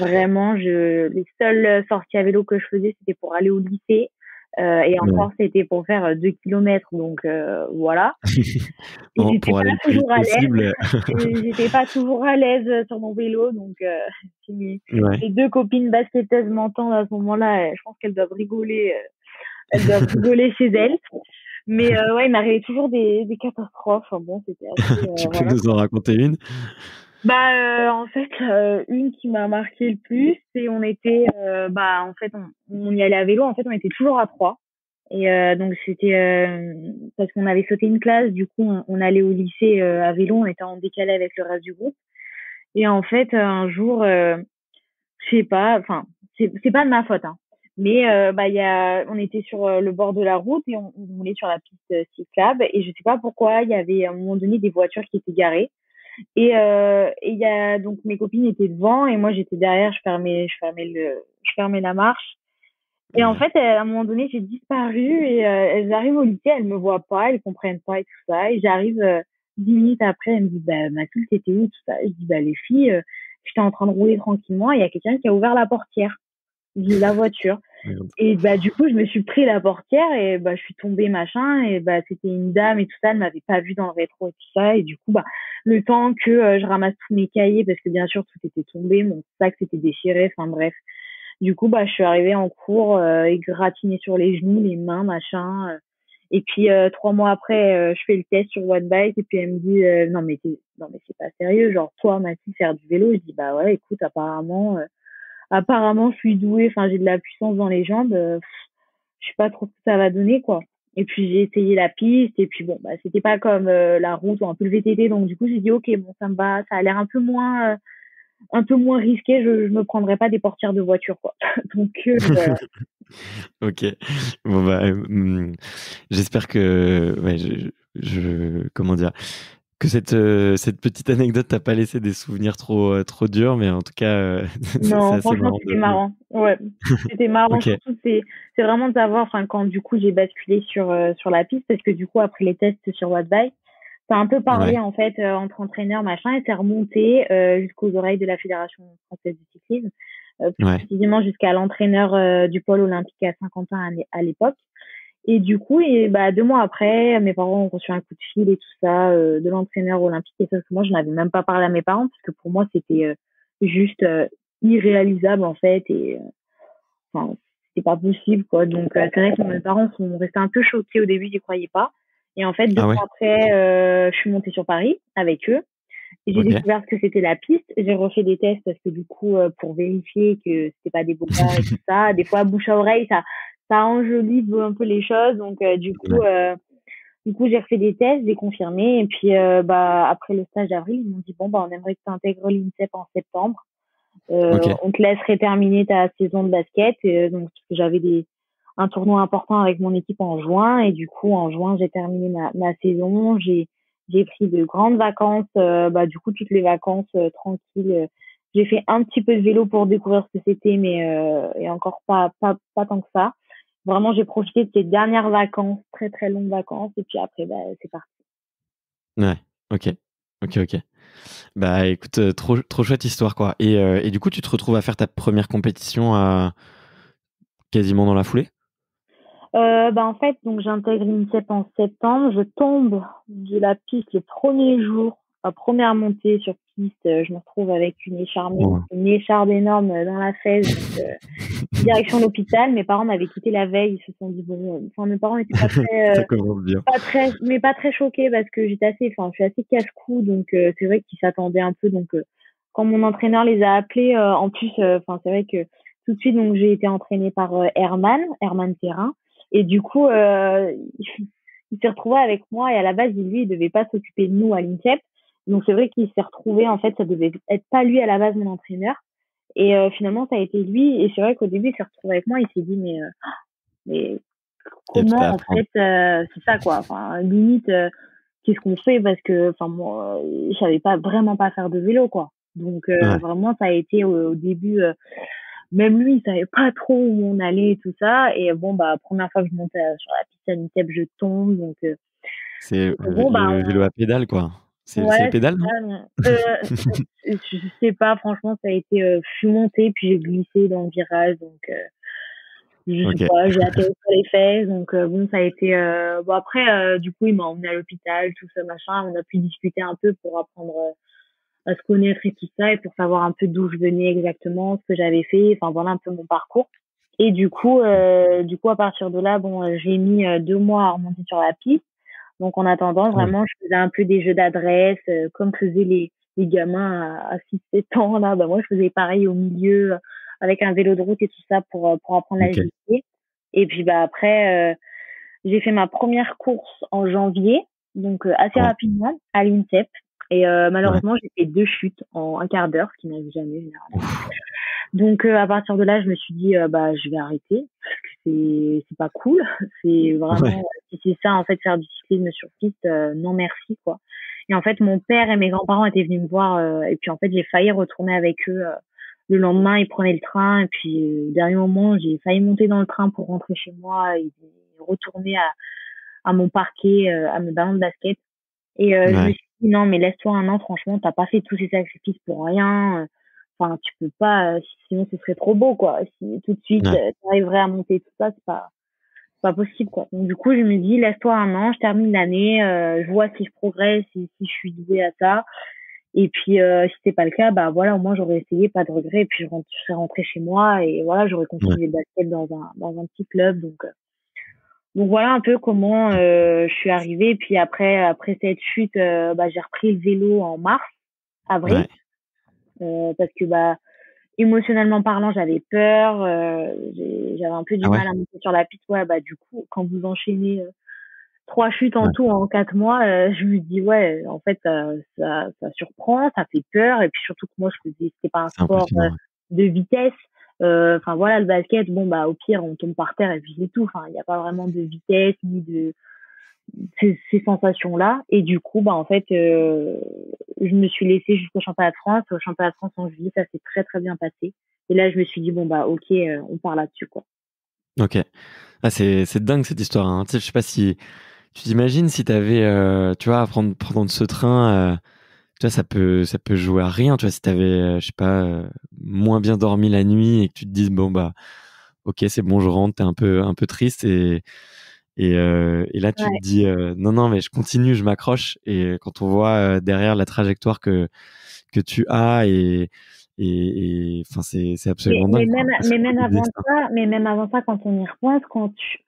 Vraiment, les seules sorties à vélo que je faisais, c'était pour aller au lycée. Et Ouais. encore, c'était pour faire 2 kilomètres. Donc, voilà. Et Bon, j'étais pour pas aller le plus vite toujours à l'aise. possible. J'étais pas toujours à l'aise sur mon vélo. Donc, si Ouais. mes deux copines basketteuses m'entendent à ce moment-là, je pense qu'elles doivent rigoler. Elles doivent rigoler chez elles. Mais ouais, il m'arrivait toujours des catastrophes. Enfin, bon, c'était assez, Tu peux voilà nous en quoi. raconter une? Bah, en fait, une qui m'a marqué le plus, c'est on était, bah, en fait, on y allait à vélo. En fait, on était toujours à 3. Et donc c'était parce qu'on avait sauté une classe, du coup on allait au lycée à vélo, on était en décalé avec le reste du groupe. Et en fait un jour, je sais pas, enfin c'est pas de ma faute, hein, mais bah on était sur le bord de la route et on roulait sur la piste cyclable et je sais pas pourquoi il y avait à un moment donné des voitures qui étaient garées et il y a donc mes copines étaient devant et moi j'étais derrière, je fermais la marche et en Ouais. fait, à un moment donné, j'ai disparu et elles arrivent au lycée, elles me voient pas, elles comprennent pas et tout ça. Et j'arrive 10 minutes après, elles me disent bah Mathilde, t'étais où tout ça. Je dis bah les filles, j'étais en train de rouler tranquillement, il y a quelqu'un qui a ouvert la portière de la voiture. Merde. Et bah du coup, je me suis pris la portière et bah je suis tombée machin et bah c'était une dame et tout ça, elle m'avait pas vue dans le rétro et tout ça et du coup bah le temps que je ramasse tous mes cahiers parce que bien sûr tout était tombé, mon sac s'était déchiré, enfin bref. Du coup, bah, je suis arrivée en cours, égratignée sur les genoux, les mains, machin. Et puis 3 mois après, je fais le test sur Wattbike et puis elle me dit non mais c'est pas sérieux, genre toi Mathilde faire du vélo. Je dis bah ouais, écoute apparemment je suis douée, enfin j'ai de la puissance dans les jambes. Je sais pas trop ce que ça va donner quoi. Et puis j'ai essayé la piste et puis bon bah c'était pas comme la route ou un peu le VTT donc du coup j'ai dit ok bon ça me va, ça a l'air un peu moins risqué, je me prendrais pas des portières de voiture, quoi. Donc, voilà. Ok. Bon bah, j'espère que, ouais, comment dire, que cette petite anecdote t'a pas laissé des souvenirs trop durs, mais en tout cas, c'est Non, assez franchement, marrant c'était marrant. Ouais. C'était marrant, Ok. surtout, c'est vraiment de savoir, enfin, quand du coup, j'ai basculé sur la piste, parce que du coup, après les tests sur Wattbike, ça a un peu parlé, Ouais. en fait, entre entraîneurs, machin, et c'est remonté, jusqu'aux oreilles de la Fédération française du cyclisme, plus Ouais. précisément jusqu'à l'entraîneur, du pôle olympique à Saint-Quentin à l'époque. Et du coup, et bah 2 mois après, mes parents ont reçu un coup de fil et tout ça de l'entraîneur olympique. Et ça, que moi, je n'avais même pas parlé à mes parents parce que pour moi, c'était juste irréalisable en fait. Et enfin, c'était pas possible quoi. Donc c'est vrai que mes parents sont restés un peu choqués au début, ils croyaient pas. Et en fait, deux Ah ouais. mois après, je suis montée sur Paris avec eux. Et j'ai Ok. découvert ce que c'était la piste. J'ai refait des tests parce que du coup, pour vérifier que c'était pas des bobards et tout ça, des fois bouche à oreille, ça enjolive un peu les choses. Donc Ouais. du coup, j'ai refait des tests, j'ai confirmé. Et puis bah après le stage d'avril, ils m'ont dit bon bah on aimerait que tu intègres l'INSEP en septembre. Ok. On te laisserait terminer ta saison de basket. Donc parce que j'avais un tournoi important avec mon équipe en juin et du coup en juin j'ai terminé ma saison. J'ai pris de grandes vacances, bah du coup toutes les vacances tranquilles. J'ai fait un petit peu de vélo pour découvrir ce que c'était, mais et encore pas tant que ça. Vraiment, j'ai profité de ces dernières vacances, très très longues vacances, et puis après, bah, c'est parti. Ouais, OK. OK, OK. Bah, écoute, trop chouette histoire, quoi. Et du coup, tu te retrouves à faire ta première compétition, quasiment dans la foulée? Bah, en fait, donc j'intègre l'INSEP en septembre. Je tombe de la piste le premier jour, première montée sur piste. Je me retrouve avec Ouais. une écharde énorme dans la fesse. Donc, direction l'hôpital. Mes parents m'avaient quitté la veille. Ils se sont dit bon, enfin mes parents n'étaient Ça commence bien. pas très choqués parce que je suis assez casse-cou. Donc c'est vrai qu'ils s'attendaient un peu. Donc quand mon entraîneur les a appelés, en plus, enfin c'est vrai que tout de suite donc j'ai été entraînée par Herman Terrain. Et du coup, il s'est retrouvé avec moi et à la base, lui, il devait pas s'occuper de nous à l'INSEP. Donc c'est vrai qu'il s'est retrouvé, en fait, ça devait être pas lui à la base mon entraîneur. Et finalement, ça a été lui. Et c'est vrai qu'au début, il s'est retrouvé avec moi. Il s'est dit, mais Il y a tout à comment, en apprendre. fait, c'est ça, quoi. Enfin, limite, qu'est-ce qu'on fait? Parce que, enfin, moi, je savais pas vraiment pas faire de vélo, quoi. Donc, Ouais. vraiment, ça a été au début, même lui, il savait pas trop où on allait et tout ça. Et bon, bah, première fois que je montais sur la piste à l'INSEP, je tombe. C'est Donc bon, bah, le vélo à pédales, quoi. C'est les ouais, c'est pédales, non? ça. Je sais pas, franchement, ça a été, je suis montée, puis j'ai glissé dans le virage. Donc, je sais OK. pas, j'ai atterri sur les fesses. Donc, bon, ça a été, bon, après, du coup, il m'a emmené à l'hôpital, tout ça, machin. On a pu discuter un peu pour apprendre à se connaître et tout ça, et pour savoir un peu d'où je venais exactement, ce que j'avais fait, enfin voilà un peu mon parcours. Et du coup à partir de là, bon, j'ai mis 2 mois à remonter sur la piste. Donc en attendant, Ouais. vraiment, je faisais un peu des jeux d'adresse, comme faisaient les gamins à 6-7 ans là. Bah moi, je faisais pareil au milieu, avec un vélo de route et tout ça pour apprendre OK. l'agilité. Et puis bah après, j'ai fait ma première course en janvier, donc assez Ouais. rapidement à l'INSEP. Et Ouais. malheureusement, j'ai fait 2 chutes en un quart d'heure, ce qui n'arrive jamais généralement. Ouf. Donc à partir de là, je me suis dit bah je vais arrêter parce que c'est pas cool. C'est Ouais. vraiment si c'est ça en fait faire du cyclisme sur piste, non merci quoi. Et en fait, mon père et mes grands-parents étaient venus me voir et puis en fait, j'ai failli retourner avec eux. Le lendemain, ils prenaient le train et puis au dernier moment, j'ai failli monter dans le train pour rentrer chez moi et retourner à mon parquet, à mes ballons de basket. Et je me Ouais. suis dit: «Non, mais laisse-toi un an, franchement, t'as pas fait tous ces sacrifices pour rien, enfin, tu peux pas, sinon ce serait trop beau, quoi. Si tout de suite, Ouais. tu arriverais à monter tout ça, c'est pas possible, quoi». Donc du coup, je me dis: «Laisse-toi un an, je termine l'année, je vois si je progresse, si je suis douée à ça et puis si c'est pas le cas, bah, voilà, au moins j'aurais essayé, pas de regrets et puis je serais rentrée chez moi et voilà, j'aurais Ouais. continué le basket dans un petit club». Donc voilà un peu comment je suis arrivée. Et puis après cette chute, bah, j'ai repris le vélo en mars, avril, Ouais. parce que bah émotionnellement parlant, j'avais peur, j'avais un peu du Ah ouais? mal à monter sur la piste. Ouais, bah du coup, quand vous enchaînez 3 chutes en Ouais. tout en 4 mois, je me dis ouais, en fait, ça surprend, ça fait peur. Et puis surtout que moi, c'était pas un C'est sport impressionnant, ouais. de vitesse. Enfin voilà, le basket, bon bah au pire, on tombe par terre et puis c'est tout. Enfin, il n'y a pas vraiment de vitesse ni de ces sensations-là. Et du coup, bah en fait, je me suis laissée jusqu'au championnat de France. Au championnat de France en juillet, ça s'est très très bien passé. Et là, je me suis dit bon bah ok, on part là-dessus quoi. OK. Ah, c'est dingue cette histoire, hein. Tu sais, je sais pas si tu t'imagines si t'avais, tu vois, à prendre ce train, tu vois, ça peut jouer à rien, tu vois, si t'avais, je sais pas, moins bien dormi la nuit et que tu te dises: «Bon, bah, OK, c'est bon, je rentre», tu un peu triste et là, tu te Ouais. dis, «Non, non, mais je continue, je m'accroche» et quand on voit, derrière la trajectoire que tu as et enfin, c'est absolument dingue, quoi. C'est un peu le destin. Mais même avant ça, quand on y repense,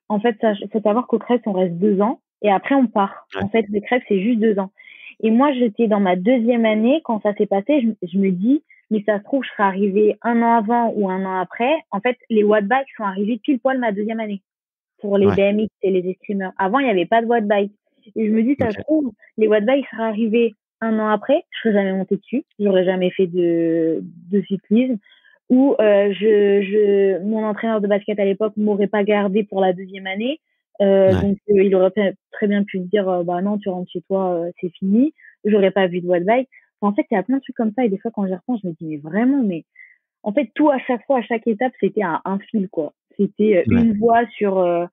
en fait, faut savoir qu'au Crest, on reste 2 ans et après on part. Ouais, En fait, le Crest, c'est juste 2 ans. Et moi, j'étais dans ma deuxième année quand ça s'est passé. Je me dis, mais ça se trouve, je serais arrivée un an avant ou un an après. En fait, les watt bikes sont arrivés pile poil ma deuxième année pour les ouais, BMX et les escrimeurs. Avant, il n'y avait pas de watt bike. Et je me dis, ça se OK, trouve, les watt bikes seraient arrivés un an après, je serais jamais montée dessus, j'aurais jamais fait de cyclisme, ou mon entraîneur de basket à l'époque m'aurait pas gardé pour la deuxième année, ouais, donc il aurait très bien pu se dire, bah non, tu rentres chez toi, c'est fini, j'aurais pas vu de watt bike. En fait, il y a plein de trucs comme ça et des fois quand j'y repense, je me dis mais vraiment, mais en fait tout à chaque fois, à chaque étape, c'était un fil quoi. C'était Ouais. une voix sur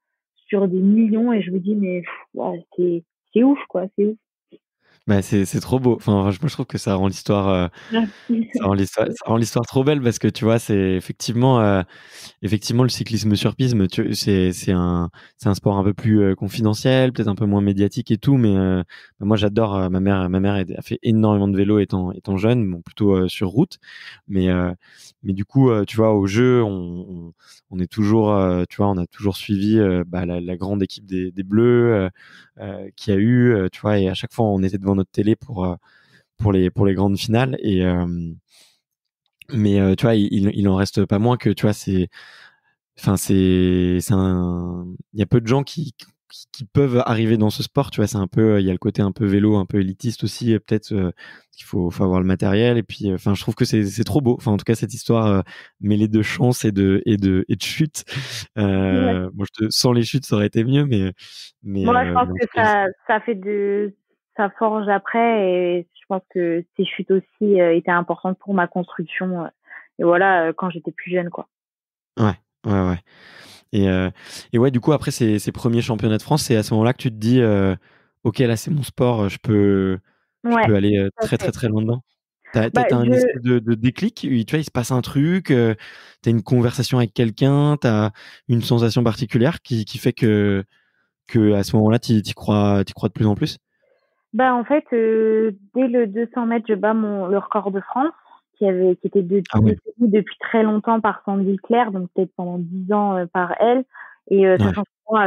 des millions et je me dis mais ouais, c'est ouf quoi, c'est ouf. Bah, c'est trop beau. Enfin, franchement, je trouve que Merci. ça rend l'histoire trop belle parce que tu vois, c'est effectivement le cyclisme sur piste, c'est un sport un peu plus confidentiel, peut-être un peu moins médiatique et tout, mais bah, moi j'adore. Ma mère a fait énormément de vélo étant jeune, bon plutôt sur route, mais du coup, tu vois, au jeu, on est toujours, tu vois, on a toujours suivi bah, la grande équipe des Bleus qui a eu, tu vois, et à chaque fois on était devant notre télé pour les grandes finales et mais tu vois, il en reste pas moins que tu vois, c'est un, il y a peu de gens qui peuvent arriver dans ce sport, tu vois, c'est un peu, il y a le côté un peu vélo, un peu élitiste aussi, peut-être qu'il faut avoir le matériel et puis, enfin, je trouve que c'est trop beau. Enfin, en tout cas, cette histoire mêlée de chance et de chute. Ouais. Bon, sans les chutes, ça aurait été mieux, Moi, je pense mais en que tout cas, ça fait ça forge après et je pense que ces chutes aussi étaient importantes pour ma construction. Et voilà, quand j'étais plus jeune, quoi. ouais, ouais, ouais. Et, euh, et ouais, du coup, après ces premiers championnats de France, c'est à ce moment-là que tu te dis, ok, là, c'est mon sport, je Ouais, peux aller tout à très, très, fait. très loin dedans. T'as un Je espèce de déclic, tu vois, il se passe un truc, t'as une conversation avec quelqu'un, t'as une sensation particulière qui fait que à ce moment-là, t'y crois de plus en plus. En fait, dès le 200 mètres, je bats le record de France, qui était Ah ouais, détenu depuis très longtemps par Sandy Claire, donc peut-être pendant 10 ans par elle. Et ouais. sachant que moi,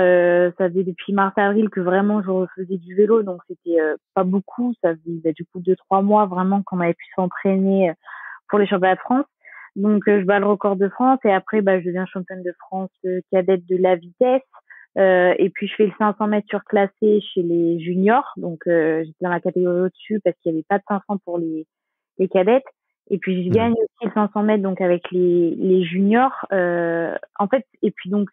ça faisait depuis mars-avril que vraiment je refaisais du vélo, donc c'était pas beaucoup. Ça faisait du coup 2-3 mois vraiment qu'on avait pu s'entraîner pour les championnats de France. Donc je bats le record de France et après je deviens championne de France cadette de la vitesse. Et puis je fais le 500 mètres surclassé chez les juniors, donc j'étais dans la catégorie au-dessus parce qu'il n'y avait pas de 500 pour les cadettes. Et puis je Mmh. gagne aussi le 500 mètres donc avec les juniors. En fait, et puis donc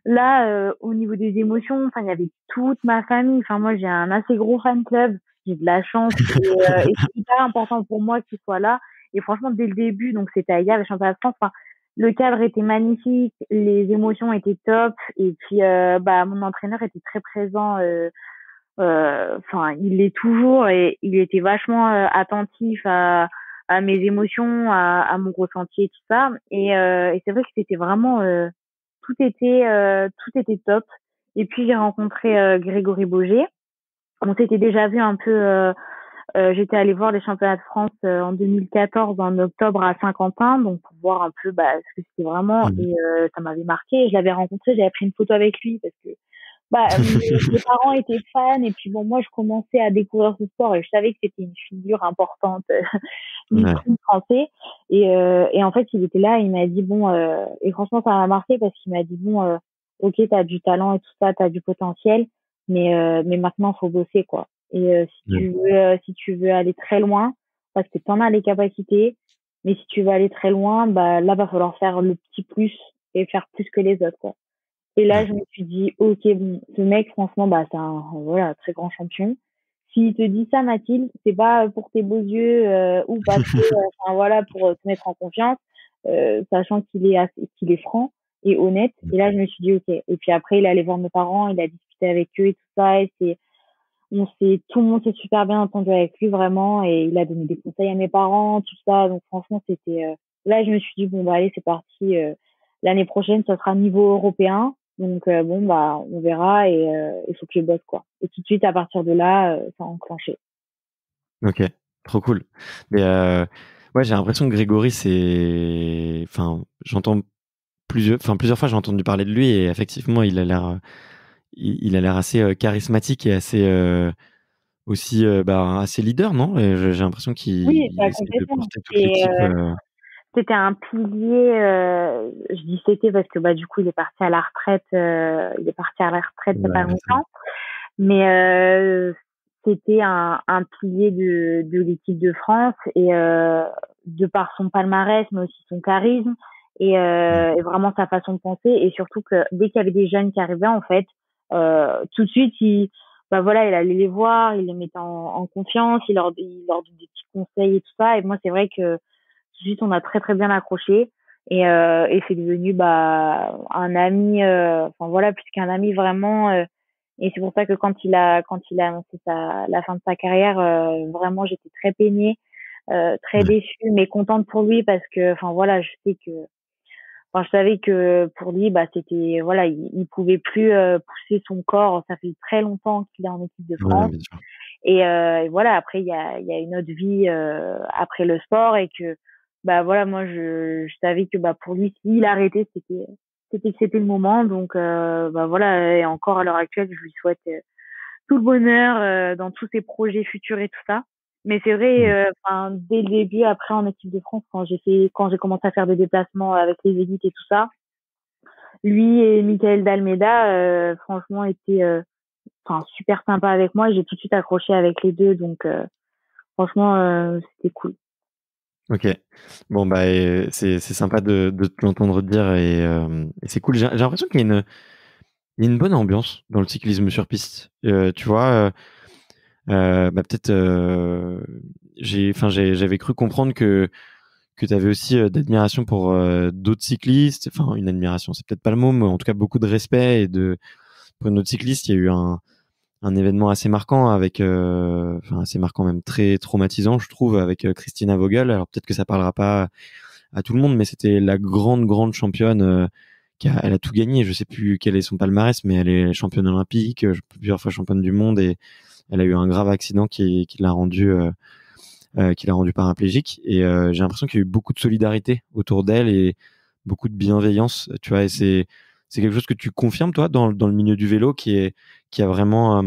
là, au niveau des émotions, enfin il y avait toute ma famille. Enfin moi j'ai un assez gros fan club, j'ai de la chance et c'est hyper important pour moi qu'il soit là. Et franchement dès le début, donc c'était à hier les championnats de France. Enfin, le cadre était magnifique, les émotions étaient top et puis mon entraîneur était très présent. Enfin il l'est toujours et il était vachement attentif à mes émotions, à mon ressenti et tout ça. Et c'est vrai que c'était vraiment tout était top. Et puis j'ai rencontré Grégory Boger. On s'était déjà vu un peu. J'étais allée voir les championnats de France en 2014 en octobre à Saint-Quentin, donc pour voir un peu ce que c'était vraiment. Mmh. Et ça m'avait marqué. Je l'avais rencontré, j'avais pris une photo avec lui parce que mes parents étaient fans et puis bon moi je commençais à découvrir ce sport et je savais que c'était une figure importante du Ouais. sprint français et en fait il était là et il m'a dit bon et franchement ça m'a marqué parce qu'il m'a dit bon ok t'as du talent et tout ça t'as du potentiel mais maintenant faut bosser quoi et Mmh. si tu veux aller très loin parce que t'en as les capacités mais si tu veux aller très loin là va falloir faire le petit plus et faire plus que les autres quoi. Et là, Ouais. je me suis dit, ok, bon, ce mec, franchement, c'est un voilà, très grand champion. S'il te dit ça, Mathilde, c'est pas pour tes beaux yeux ou parce que, enfin voilà, pour te mettre en confiance, sachant qu'il est franc et honnête. Et là, je me suis dit, ok. Et puis après, il est allé voir mes parents, il a discuté avec eux et tout ça. Et tout le monde s'est super bien entendu avec lui vraiment. Et il a donné des conseils à mes parents, tout ça. Donc franchement, c'était. Là, je me suis dit, bon, allez, c'est parti. L'année prochaine, ça sera niveau européen. Donc on verra et il faut que je bosse quoi. Et tout de suite à partir de là, ça a enclenché. OK, trop cool. Mais ouais, j'ai l'impression que Grégory, enfin, plusieurs fois, j'ai entendu parler de lui et effectivement, il a l'air assez charismatique et assez aussi bah, assez leader, non? Et j'ai l'impression Oui, qu'il bah essaie de complètement. porter toute Et l'équipe. c'était un pilier. Je dis c'était parce que du coup il est parti à la retraite. Il est parti à la retraite il y a Ouais, pas récemment. longtemps. Mais c'était un pilier de l'équipe de France et de par son palmarès, mais aussi son charisme Mmh. et vraiment sa façon de penser et surtout que dès qu'il y avait des jeunes qui arrivaient en fait, tout de suite bah voilà, il allait les voir, il les mettait en confiance, il leur donnait des petits conseils et tout ça. Et moi, c'est vrai que tout de suite, on a très très bien accroché. Et c'est devenu bah un ami, enfin voilà, plus qu'un ami vraiment. Et c'est pour ça que quand il a annoncé la fin de sa carrière, vraiment j'étais très peinée, très Ouais. déçue, mais contente pour lui parce que, enfin voilà, je savais que pour lui, bah c'était voilà, il pouvait plus pousser son corps. Ça fait très longtemps qu'il est en équipe de Ouais, France. bien sûr. Et voilà, après il y a une autre vie après le sport, et que bah voilà, moi je savais que bah pour lui, s'il arrêtait, c'était le moment. Donc bah voilà, et encore à l'heure actuelle, je lui souhaite tout le bonheur dans tous ses projets futurs et tout ça. Mais c'est vrai, Mmh. enfin dès le début, après en équipe de France, quand j'ai commencé à faire des déplacements avec les élites et tout ça, lui et Michael Dalmeda, franchement, étaient enfin super sympa avec moi. J'ai tout de suite accroché avec les deux, donc franchement, c'était cool. OK. Bon, bah, c'est sympa de te l'entendre dire et c'est cool. J'ai l'impression qu'il y a une bonne ambiance dans le cyclisme sur piste. Tu vois, bah, peut-être, j'avais cru comprendre que tu avais aussi, d'admiration pour, d'autres cyclistes. Enfin, une admiration, c'est peut-être pas le mot, mais en tout cas beaucoup de respect pour une autre cycliste. Il y a eu un événement assez marquant avec, enfin assez marquant, même très traumatisant, je trouve, avec Christina Vogel. Alors peut-être que ça parlera pas à tout le monde, mais c'était la grande championne, elle a tout gagné. Je sais plus quel est son palmarès, mais elle est championne olympique, plusieurs fois championne du monde, et elle a eu un grave accident qui l'a rendue paraplégique. Et j'ai l'impression qu'il y a eu beaucoup de solidarité autour d'elle et beaucoup de bienveillance, tu vois. Et c'est quelque chose que tu confirmes, toi, dans le milieu du vélo, qui a vraiment,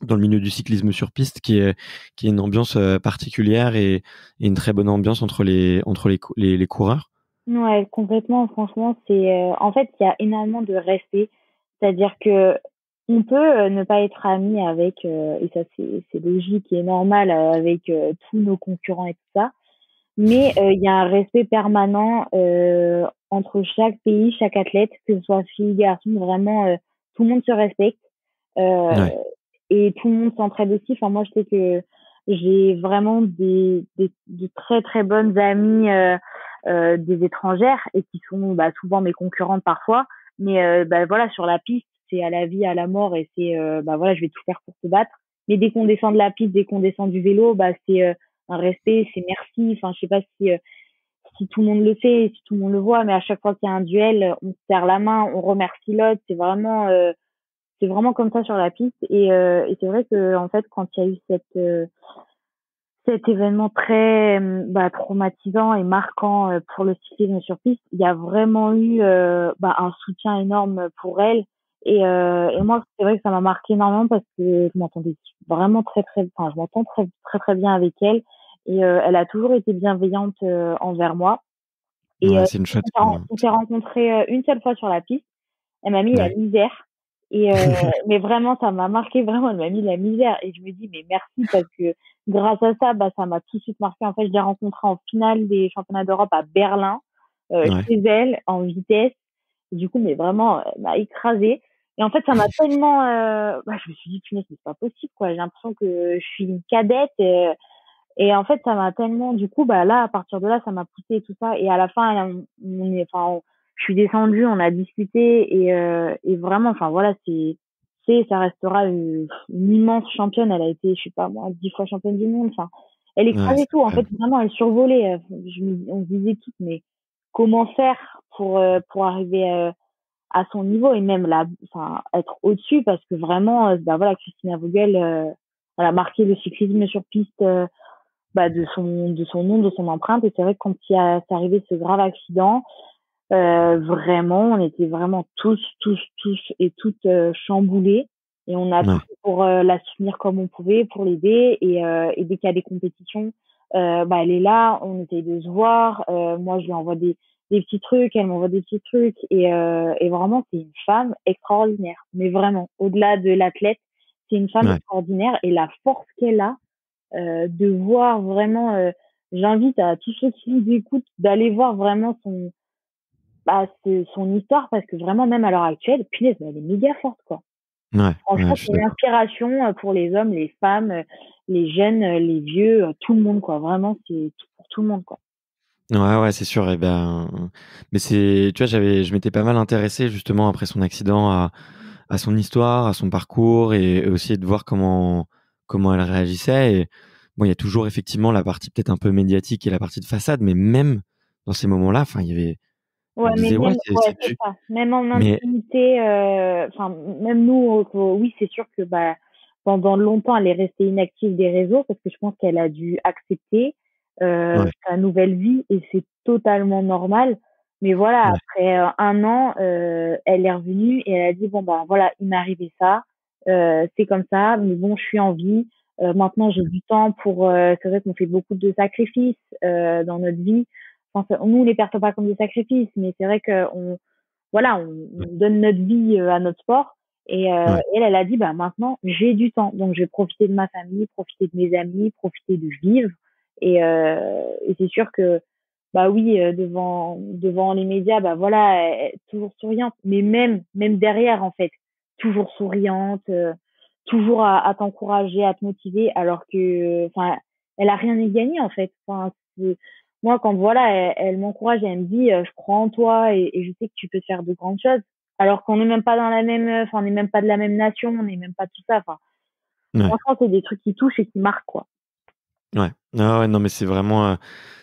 dans le milieu du cyclisme sur piste, qui est une ambiance particulière, et une très bonne ambiance entre les coureurs. Ouais, complètement. Franchement, en fait, il y a énormément de respect. C'est-à-dire que on peut ne pas être amis avec, et ça c'est logique et normal, avec tous nos concurrents et tout ça. Mais il y a un respect permanent entre chaque pays, chaque athlète, que ce soit fille, garçon. Vraiment, tout le monde se respecte. Euh, Ouais, et tout le monde s'entraide aussi. Enfin, moi, je sais que j'ai vraiment de très très bonnes amies des étrangères, et qui sont bah, souvent mes concurrentes parfois. Mais bah, voilà, sur la piste, c'est à la vie, à la mort, et c'est bah voilà, je vais tout faire pour se battre. Mais dès qu'on descend de la piste, dès qu'on descend du vélo, bah c'est un respect, c'est merci. Enfin, je sais pas si tout le monde le fait, si tout le monde le voit, mais à chaque fois qu'il y a un duel, on se serre la main, on remercie l'autre. C'est vraiment comme ça sur la piste. Et c'est vrai que en fait, quand il y a eu cet événement très bah, traumatisant et marquant pour le cyclisme sur piste, il y a vraiment eu bah, un soutien énorme pour elle. Et moi, c'est vrai que ça m'a marqué énormément parce que je m'entendais vraiment très très, enfin, je m'entends très très très bien avec elle. Et elle a toujours été bienveillante envers moi. Et ouais, c'est une chouette. on s'est rencontrés une seule fois sur la piste. Elle m'a mis la Ouais. misère. Et mais vraiment, ça m'a marqué, vraiment, elle m'a mis la misère. Et je me dis, mais merci, parce que grâce à ça, bah, ça m'a tout de suite marqué. En fait, je l'ai rencontrée en finale des championnats d'Europe à Berlin, Ouais. chez elle, en vitesse. Et du coup, mais vraiment, elle m'a écrasée. Et en fait, ça m'a tellement, bah, je me suis dit, punaise, c'est pas possible, quoi. J'ai l'impression que je suis une cadette. Et en fait, ça m'a tellement, du coup, bah là, à partir de là, ça m'a poussé et tout ça. Et à la fin, je suis descendue, on a discuté, et vraiment, enfin voilà, ça restera une immense championne. Elle a été, je sais pas moi, 10 fois championne du monde. Enfin, elle Ouais, écrasait c'est tout. En fait, incroyable. vraiment, elle survolait. On se disait toutes, mais comment faire pour arriver à son niveau, et même là, enfin, être au-dessus, parce que vraiment, bah voilà, Christina Vogel, elle a marqué le cyclisme sur piste. Bah, de son nom, de son empreinte. Et c'est vrai que quand c'est arrivé ce grave accident, vraiment, on était vraiment tous et toutes chamboulés. Et on a tout Ouais. fait pour la soutenir comme on pouvait, pour l'aider. Et dès qu'il y a des compétitions, bah, elle est là, on essaye de se voir. Moi, je lui envoie des petits trucs, elle m'envoie des petits trucs. Et vraiment, c'est une femme extraordinaire. Mais vraiment, au-delà de l'athlète, c'est une femme Ouais. extraordinaire. Et la force qu'elle a, de voir vraiment, j'invite à tous ceux qui nous écoutent d'aller voir vraiment son histoire, parce que vraiment, même à l'heure actuelle, punaise, elle est méga forte, quoi. Ouais, ouais, Franchement, je c'est suis une d'accord. inspiration pour les hommes, les femmes, les jeunes, les vieux, tout le monde, quoi. Vraiment, c'est pour tout le monde, quoi. Ouais, ouais, c'est sûr et ben, mais c'est tu vois, je m'étais pas mal intéressé justement après son accident à son histoire, à son parcours et aussi de voir comment elle réagissait et bon, il y a toujours effectivement la partie peut-être un peu médiatique et la partie de façade, mais même dans ces moments-là, enfin, il y avait Ouais, elle mais disait: «Ouais, même c'est ouais, c'est dû». ça. Même en Mais intimité, enfin, même nous, oui, c'est sûr que, bah, pendant longtemps, elle est restée inactive des réseaux parce que je pense qu'elle a dû accepter, ouais, sa nouvelle vie et c'est totalement normal. Mais voilà, ouais, après, 1 an, elle est revenue et elle a dit: «Bon, bah, voilà, il m'est arrivé ça, c'est comme ça, mais bon, je suis en vie, maintenant j'ai du temps pour» c'est vrai qu'on fait beaucoup de sacrifices, dans notre vie. Enfin, nous, on les perçoit pas comme des sacrifices, mais c'est vrai qu'on voilà, ouais, on donne notre vie à notre sport. Et ouais, elle a dit, bah maintenant, j'ai du temps, donc je vais profiter de ma famille, profiter de mes amis, profiter de vivre. Et c'est sûr que, bah oui, devant les médias, bah voilà, toujours souriante, mais même derrière, en fait, toujours souriante, toujours à t'encourager, à te motiver, alors que, enfin, elle a rien à gagner, en fait. Enfin, moi, quand voilà, elle m'encourage et elle me dit, je crois en toi et je sais que tu peux faire de grandes choses. Alors qu'on n'est même pas dans la même, enfin, on n'est même pas de la même nation, on n'est même pas tout ça. Enfin, ouais, franchement, c'est des trucs qui touchent et qui marquent, quoi. ouais. Ah ouais, non, mais c'est vraiment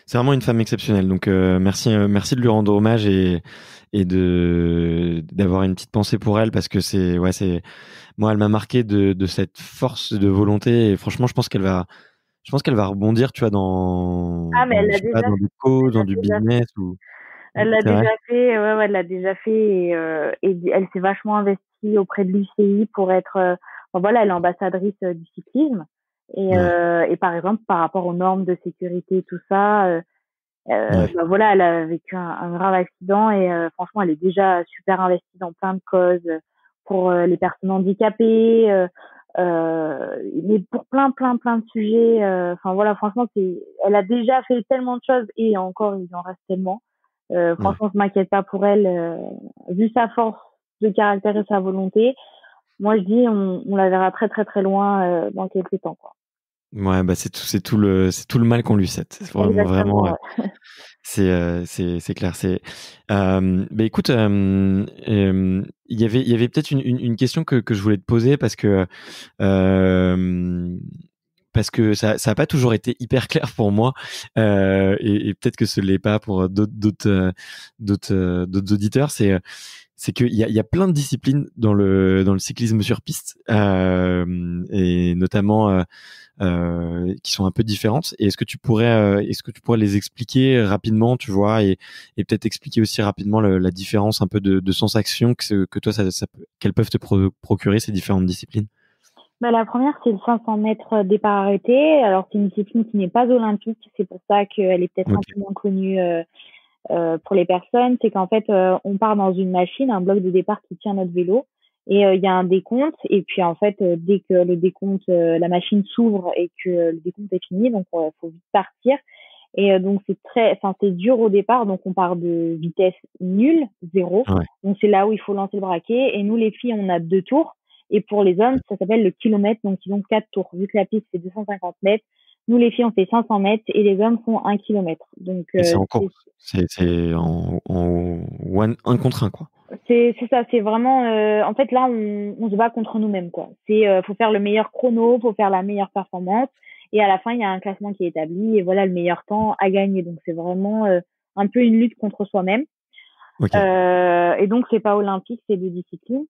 une femme exceptionnelle donc merci de lui rendre hommage et d'avoir une petite pensée pour elle parce que c'est ouais, c'est moi, elle m'a marqué de cette force de volonté et franchement, je pense qu'elle va rebondir, tu vois, Ah, mais elle je l'a sais pas, déjà dans des fait. causes, Elle dans l'a du déjà fait. business ou Elle l'a c'est vrai? déjà fait, ouais, ouais, elle l'a déjà fait et elle s'est vachement investie auprès de l'UCI pour être, enfin, voilà, elle est ambassadrice du cyclisme Ouais, et par exemple, par rapport aux normes de sécurité, tout ça, ouais, bah voilà, elle a vécu un grave accident et franchement, elle est déjà super investie dans plein de causes pour les personnes handicapées, mais pour plein de sujets. Enfin voilà, franchement, elle a déjà fait tellement de choses et encore, il en reste tellement. ouais. Franchement, je m'inquiète pas pour elle, vu sa force de caractère et sa volonté. Moi, je dis, on la verra très très très loin dans quelques temps, quoi. Ouais, bah, c'est tout le mal qu'on lui souhaite. C'est vraiment, Exactement, ouais. c'est clair. Bah, écoute, il y avait peut-être une question que je voulais te poser hem, parce que ça a pas toujours été hyper clair pour moi, et peut-être que ce l'est pas pour d'autres auditeurs. C'est qu'il y a plein de disciplines dans le cyclisme sur piste, et notamment, qui sont un peu différentes. Et est-ce que tu pourrais les expliquer rapidement, tu vois, et peut-être expliquer aussi rapidement la différence un peu de sensation que toi qu'elles peuvent te procurer ces différentes disciplines? Bah, la première, c'est le 500 mètres départ arrêté. Alors, c'est une discipline qui n'est pas olympique. C'est pour ça qu'elle est peut-être un Ok. peu moins connue pour les personnes. C'est qu'en fait, on part dans une machine, un bloc de départ qui tient notre vélo. Et il y a un décompte. Et puis, en fait, dès que le décompte, la machine s'ouvre et que le décompte est fini, donc il faut vite partir. Et donc, enfin, c'est dur au départ. Donc, on part de vitesse nulle, zéro. Ouais. Donc, c'est là où il faut lancer le braquet. Et nous, les filles, on a 2 tours. Et pour les hommes, ça s'appelle le kilomètre. Donc, ils ont 4 tours. Vu que la piste fait 250 mètres, nous, les filles, on fait 500 mètres et les hommes font 1 kilomètre. Donc, Et c'est en course. C'est en un contre un, quoi. c'est ça. C'est vraiment, en fait, là, on se bat contre nous-mêmes, quoi. Faut faire le meilleur chrono, faut faire la meilleure performance. Et à la fin, il y a un classement qui est établi. Et voilà, le meilleur temps à gagner. Donc, c'est vraiment un peu une lutte contre soi-même. Ok. Et donc, c'est pas olympique, c'est des disciplines.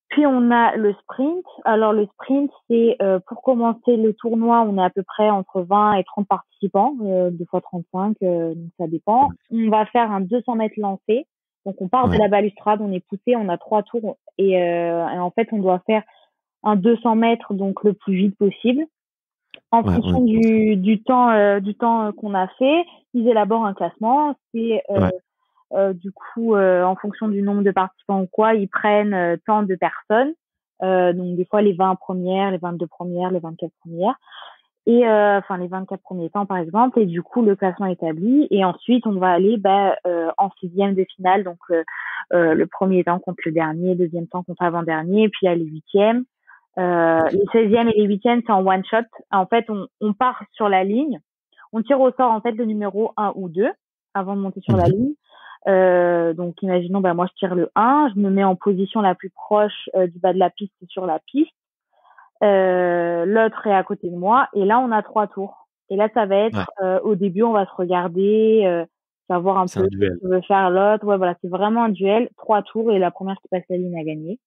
Puis on a le sprint. Alors le sprint, c'est pour commencer le tournoi, on est à peu près entre 20 et 30 participants, deux fois 35, donc ça dépend. On va faire un 200 mètres lancé. Donc on part de Ouais. la balustrade, on est poussé, on a 3 tours et en fait on doit faire un 200 mètres donc le plus vite possible. En Ouais. fonction du temps qu'on a fait, ils élaborent un classement. C'est Ouais. du coup, en fonction du nombre de participants ou quoi, ils prennent tant de personnes. Donc des fois les 20 premières, les 22 premières, les 24 premières. et enfin les 24 premiers temps par exemple, et du coup le classement est établi, et ensuite on va aller en 6e de finale, donc le premier temps contre le dernier, deuxième temps contre l'avant-dernier, et puis il y a les huitièmes. Ok. Les 16e et les huitièmes, c'est en one shot. En fait, on part sur la ligne, on tire au sort en fait le numéro 1 ou 2 avant de monter sur la Mhm. ligne. Donc imaginons, moi je tire le 1, je me mets en position la plus proche du bas de la piste sur la piste. L'autre est à côté de moi, et là on a 3 tours. Et là ça va Ouais, être au début on va se regarder, savoir un c'est peu un ce duel. que veut faire l'autre. Ouais, voilà, c'est vraiment un duel, 3 tours, et la première qui passe la ligne a gagné.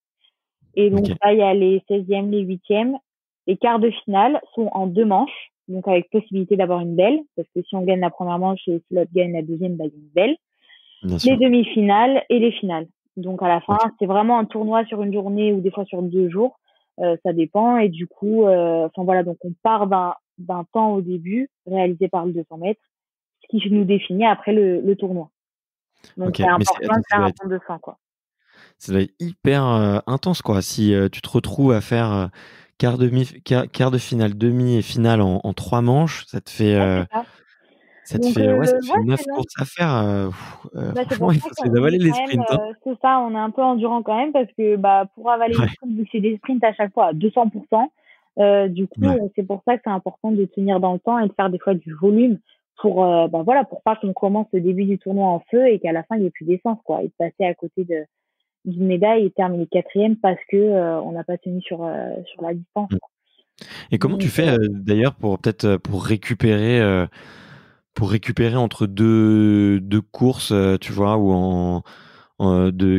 Et donc Ok. là il y a les 16e, les 8e. Les quarts de finale sont en 2 manches, donc avec possibilité d'avoir une belle, parce que si on gagne la première manche et si l'autre gagne la deuxième, il y a une belle. Bien Les sûr. demi-finales et les finales. Donc à la fin, Ok. c'est vraiment un tournoi sur une journée ou des fois sur 2 jours. Ça dépend. Et du coup, enfin voilà, donc on part d'un temps au début réalisé par le 200 mètres, ce qui nous définit après le tournoi. Donc Ok. c'est Mais important attends, de faire un temps de 100, quoi. ça doit être hyper intense, quoi. Si tu te retrouves à faire quart de finale, demi et finale en 3 manches, Ouais, c'est ça. Donc ouais, ça te fait ouais, 9 c'est long. courses à faire. C'est pour Franchement, il ça faut se les qu'on est avaler les quand même, sprints, hein. c'est ça, on est un peu endurant quand même, parce que pour avaler les Ouais. sprints, vu que c'est des sprints à chaque fois à 200%, du coup, Ouais. c'est pour ça que c'est important de tenir dans le temps et de faire des fois du volume pour, voilà, pour pas qu'on commence le début du tournoi en feu et qu'à la fin il y ait plus d'essence, quoi, et de passer à côté d'une médaille et terminer quatrième parce que on n'a pas tenu sur la distance. Mm. Et comment tu Donc, fais d'ailleurs pour peut-être pour récupérer entre deux courses, tu vois, ou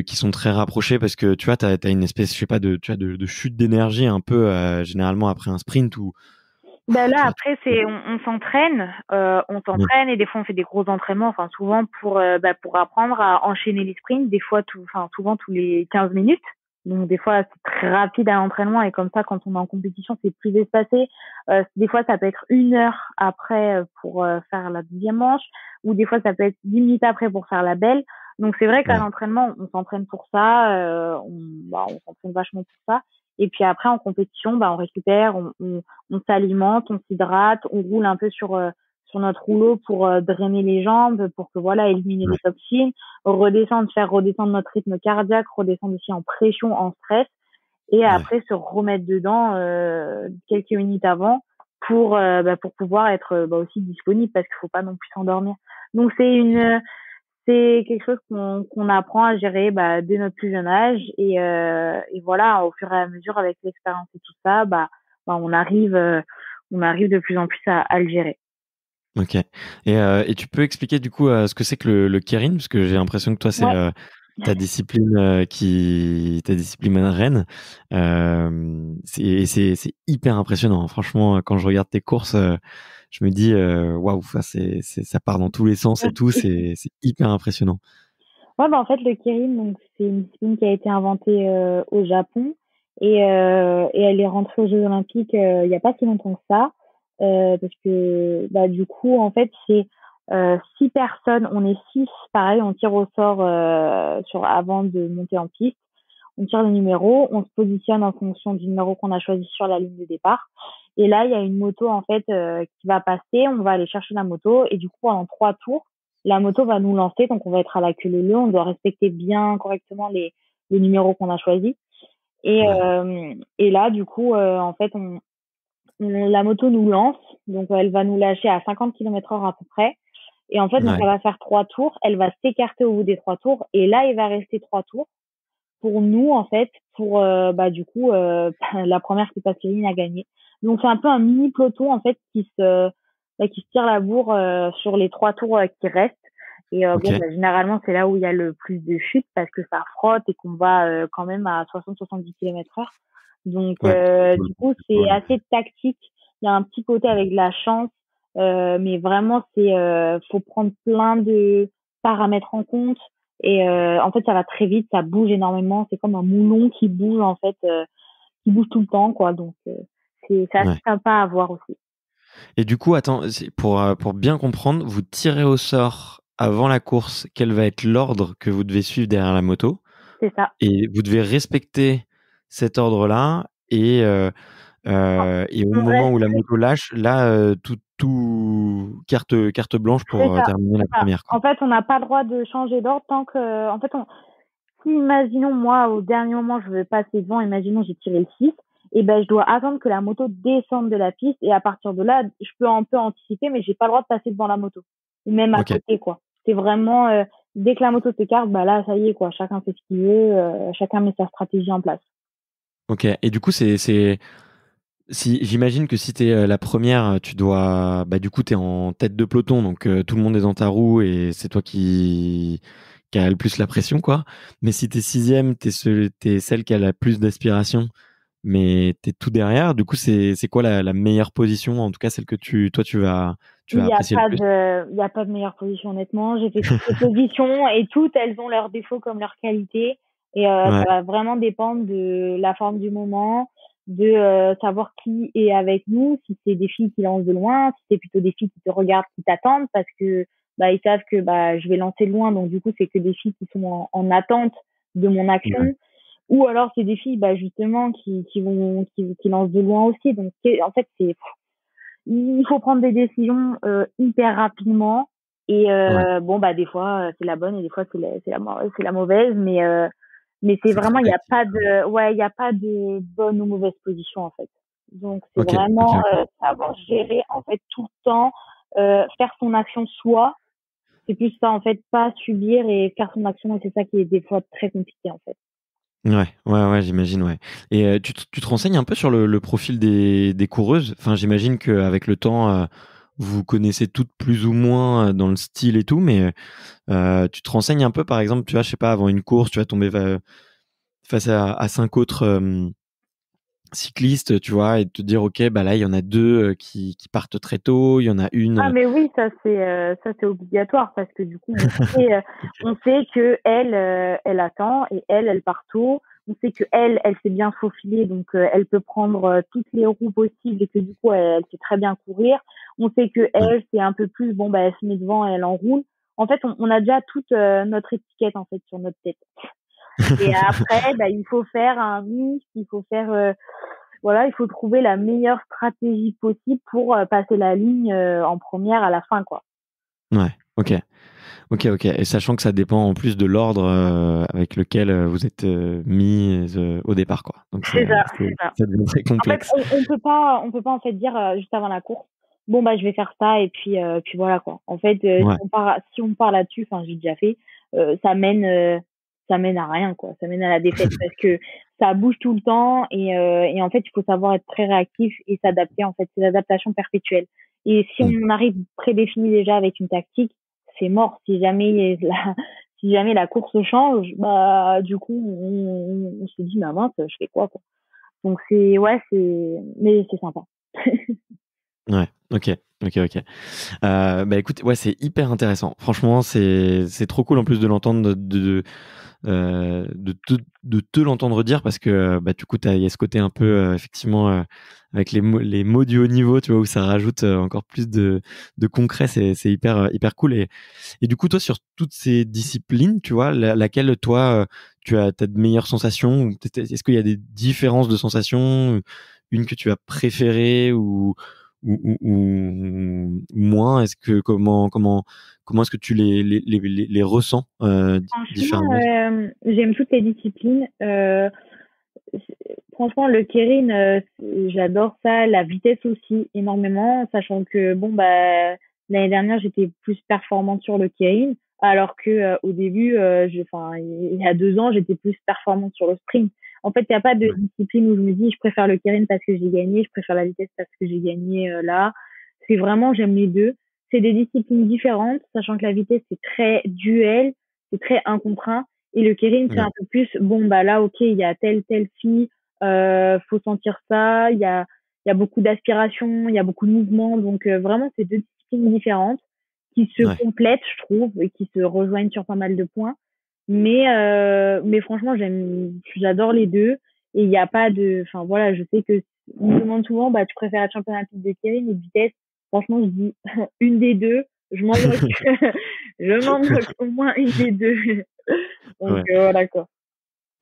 qui sont très rapprochées, parce que tu vois, t'as une espèce, je sais pas, de chute d'énergie un peu généralement après un sprint où là tu vois, après on ouais, s'entraîne, et des fois on fait des gros entraînements, enfin souvent pour apprendre à enchaîner les sprints, des fois souvent tous les 15 minutes. Donc des fois c'est très rapide à l'entraînement, et comme ça quand on est en compétition c'est plus espacé. Des fois ça peut être 1 heure après pour faire la deuxième manche, ou des fois ça peut être 10 minutes après pour faire la belle. Donc c'est vrai qu'à ouais, l'entraînement on s'entraîne pour ça, on s'entraîne vachement pour ça. Et puis après en compétition, on récupère, on s'alimente, on s'hydrate, on roule un peu sur notre rouleau pour drainer les jambes, pour que voilà, éliminer ouais, les toxines, faire redescendre notre rythme cardiaque, redescendre aussi en pression, en stress, et ouais, après se remettre dedans quelques minutes avant pour pouvoir être aussi disponible, parce qu'il faut pas non plus s'endormir. Donc c'est quelque chose qu'on apprend à gérer dès notre plus jeune âge, et voilà, au fur et à mesure avec l'expérience et tout ça, on arrive de plus en plus à le gérer. ok. Et tu peux expliquer du coup ce que c'est que le keirin, parce que j'ai l'impression que toi c'est Ouais. ta discipline reine. C'est hyper impressionnant, hein. Franchement, quand je regarde tes courses, je me dis waouh, ça part dans tous les sens et tout, c'est hyper impressionnant. Ouais, en fait, le keirin, donc c'est une discipline qui a été inventée au Japon, et elle est rentrée aux Jeux Olympiques il y a pas si longtemps que ça, parce que du coup, en fait, c'est 6 personnes, on est 6, pareil, on tire au sort avant de monter en piste. On tire les numéros, on se positionne en fonction du numéro qu'on a choisi sur la ligne de départ. Et là, il y a une moto en fait qui va passer, on va aller chercher la moto, et du coup, pendant 3 tours, la moto va nous lancer, donc on va être à la queue leu leu, on doit respecter bien correctement les numéros qu'on a choisis. Ouais, Et là, du coup, en fait, la moto nous lance, donc elle va nous lâcher à 50 km/h à peu près. Et en fait, donc ouais, elle va faire 3 tours, elle va s'écarter au bout des 3 tours, et là, il va rester 3 tours pour nous, en fait, pour du coup la première qui passe les lignes a gagné. Donc c'est un peu un mini peloton en fait qui se tire la bourre sur les 3 tours qui restent. Et ok, généralement c'est là où il y a le plus de chutes, parce que ça frotte et qu'on va quand même à 60-70 km/h. Donc ouais, du coup c'est ouais, assez tactique. Il y a un petit côté avec de la chance, mais vraiment faut prendre plein de paramètres en compte. Et en fait, ça va très vite, ça bouge énormément. C'est comme un moulon qui bouge en fait, qui bouge tout le temps, quoi. Donc c'est assez ouais. sympa à voir aussi. Et du coup, attends, pour bien comprendre, vous tirez au sort avant la course quel va être l'ordre que vous devez suivre derrière la moto, C'est ça. et vous devez respecter cet ordre-là, et Et au On moment reste où la moto lâche, là, tout carte blanche c'est pour, ça, terminer la c'est ça. première, quoi. En fait, on n'a pas le droit de changer d'ordre tant que en fait, si imaginons moi au dernier moment je veux passer devant, imaginons j'ai tiré le 6, et ben je dois attendre que la moto descende de la piste et à partir de là, je peux un peu anticiper mais j'ai pas le droit de passer devant la moto ou même à OK, côté quoi. C'est vraiment dès que la moto s'écarte, bah là ça y est quoi, chacun fait ce qu'il veut, chacun met sa stratégie en place. OK et du coup, c'est si j'imagine que si tu es, la première, tu dois bah, du coup, tu es en tête de peloton donc tout le monde est dans ta roue et c'est toi qui a le plus la pression, quoi. Mais si tu es 6e, tu es celle qui a la plus d'aspiration, mais tu es tout derrière. Du coup, c'est quoi la meilleure position? En tout cas, celle que tu vas apprécier le plus? Il y a pas de meilleure position honnêtement. J'ai fait toutes les positions et toutes elles ont leurs défauts comme leurs qualités et Ouais, ça va vraiment dépendre de la forme du moment, de savoir qui est avec nous, si c'est des filles qui lancent de loin, si c'est plutôt des filles qui te regardent, qui t'attendent parce que bah ils savent que bah je vais lancer de loin donc du coup c'est que des filles qui sont en attente de mon ouais, action ou alors c'est des filles bah justement qui lancent de loin aussi donc en fait c'est il faut prendre des décisions hyper rapidement et ouais. bon bah des fois c'est la bonne et des fois c'est la mauvaise mais c'est C'est très vraiment il y a tactique, pas quoi. de ouais il y a pas de bonne ou mauvaise position en fait donc c'est OK, OK, vraiment OK. savoir gérer en fait tout le temps faire son action soi c'est plus ça en fait pas subir et faire son action et c'est ça qui est des fois très compliqué en fait. Ouais, ouais, ouais, j'imagine, ouais. Et tu te renseignes un peu sur le profil des coureuses? Enfin, j'imagine qu'avec le temps, vous connaissez toutes plus ou moins, dans le style et tout, mais tu te renseignes un peu, par exemple, tu vois, je sais pas, avant une course, tu vas tomber face à 5 autres, cyclistes, tu vois? Et te dire: «OK, bah, là, il y en a 2 qui partent très tôt, il y en a une, Ah mais oui, ça c'est obligatoire parce que du coup on sait que elle attend et elle part tôt. On sait que elle s'est bien faufilée donc elle peut prendre toutes les roues possibles et que du coup elle sait très bien courir. On sait que ouais, elle c'est un peu plus bon bah elle se met devant et elle enroule. En fait on a déjà toute notre étiquette en fait sur notre tête. Et après bah il faut faire un mix, il faut faire voilà, il faut trouver la meilleure stratégie possible pour passer la ligne en première à la fin, quoi. ouais, OK. OK, OK et sachant que ça dépend en plus de l'ordre, avec lequel, vous êtes, mises, au départ, quoi. Donc C'est ça, c'est c'est ça. ça devient très En fait, complexe. on peut pas en fait dire juste avant la course, bon bah je vais faire ça et puis voilà quoi. En fait, Ouais, si on part là-dessus, enfin j'ai déjà fait, ça mène à rien quoi. Ça mène à la défaite parce que ça bouge tout le temps et en fait il faut savoir être très réactif et s'adapter. En fait, c'est l'adaptation perpétuelle. Et si mmh, on arrive prédéfini déjà avec une tactique, c'est mort. Si jamais la course change, bah du coup on se dit mais mince, je fais quoi quoi. Donc c'est ouais, mais c'est sympa. ouais, OK, OK, OK. Bah, écoute, ouais, c'est hyper intéressant. Franchement, c'est trop cool en plus de l'entendre de te l'entendre dire parce que, bah, du coup, il y a ce côté un peu, effectivement, avec les mots du haut niveau, tu vois? Où ça rajoute, encore plus de concret. C'est hyper cool et du coup, toi, sur toutes ces disciplines, tu vois, laquelle, toi, tu as de meilleures sensations ou peut-être est-ce qu'il y a des différences de sensations? Une que tu as préférée ou moins? Est-ce que comment est-ce que tu les ressens, Franchement, différemment? j'aime toutes les disciplines. Franchement, le keirin, j'adore ça. La vitesse aussi, énormément. Sachant que, bon, bah, l'année dernière, j'étais plus performante sur le keirin. Alors que, au début, enfin, il y a 2 ans, j'étais plus performante sur le sprint. En fait, il n'y a pas de Ouais, discipline où je me dis, je préfère le keirin parce que j'ai gagné, je préfère la vitesse parce que j'ai gagné là. C'est vraiment, j'aime les deux. C'est des disciplines différentes, sachant que la vitesse, c'est très duel, c'est très un contre un. Et le keirin, c'est ouais, un peu plus, bon, bah là, ok, il y a telle fille, faut sentir ça, il y a beaucoup d'aspiration, il y a beaucoup de mouvement. Donc, vraiment, c'est deux disciplines différentes qui se ouais, complètent, je trouve, et qui se rejoignent sur pas mal de points. Mais franchement, j'adore les deux. Et il n'y a pas de, enfin voilà, je sais que on me demande souvent, bah, tu préfères être champion olympique de keirin ou de vitesse? Franchement, je dis une des deux. Je m'en moque. Je m'en moque au moins une des deux. Donc ouais. voilà quoi.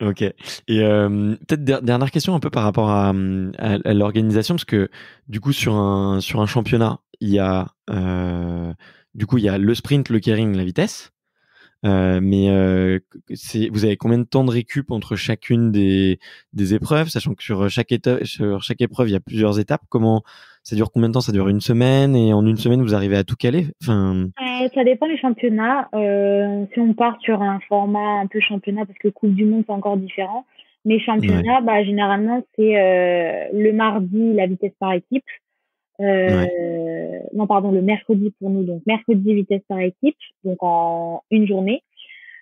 Ok. Et peut-être dernière question un peu par rapport à l'organisation, parce que du coup sur un championnat, il y a le sprint, le keirin, la vitesse. Mais vous avez combien de temps de récup entre chacune des épreuves, sachant que sur chaque épreuve, il y a plusieurs étapes. Comment ça dure? Combien de temps? Ça dure une semaine, et en une semaine, vous arrivez à tout caler? Enfin, Ça dépend des championnats. Si on part sur un format un peu championnat, parce que Coupe du Monde, c'est encore différent. Mais ouais, championnat, bah, généralement, c'est le mardi, la vitesse par équipe. ouais, Non, pardon, le mercredi pour nous. Donc, mercredi, vitesse par équipe, donc en une journée.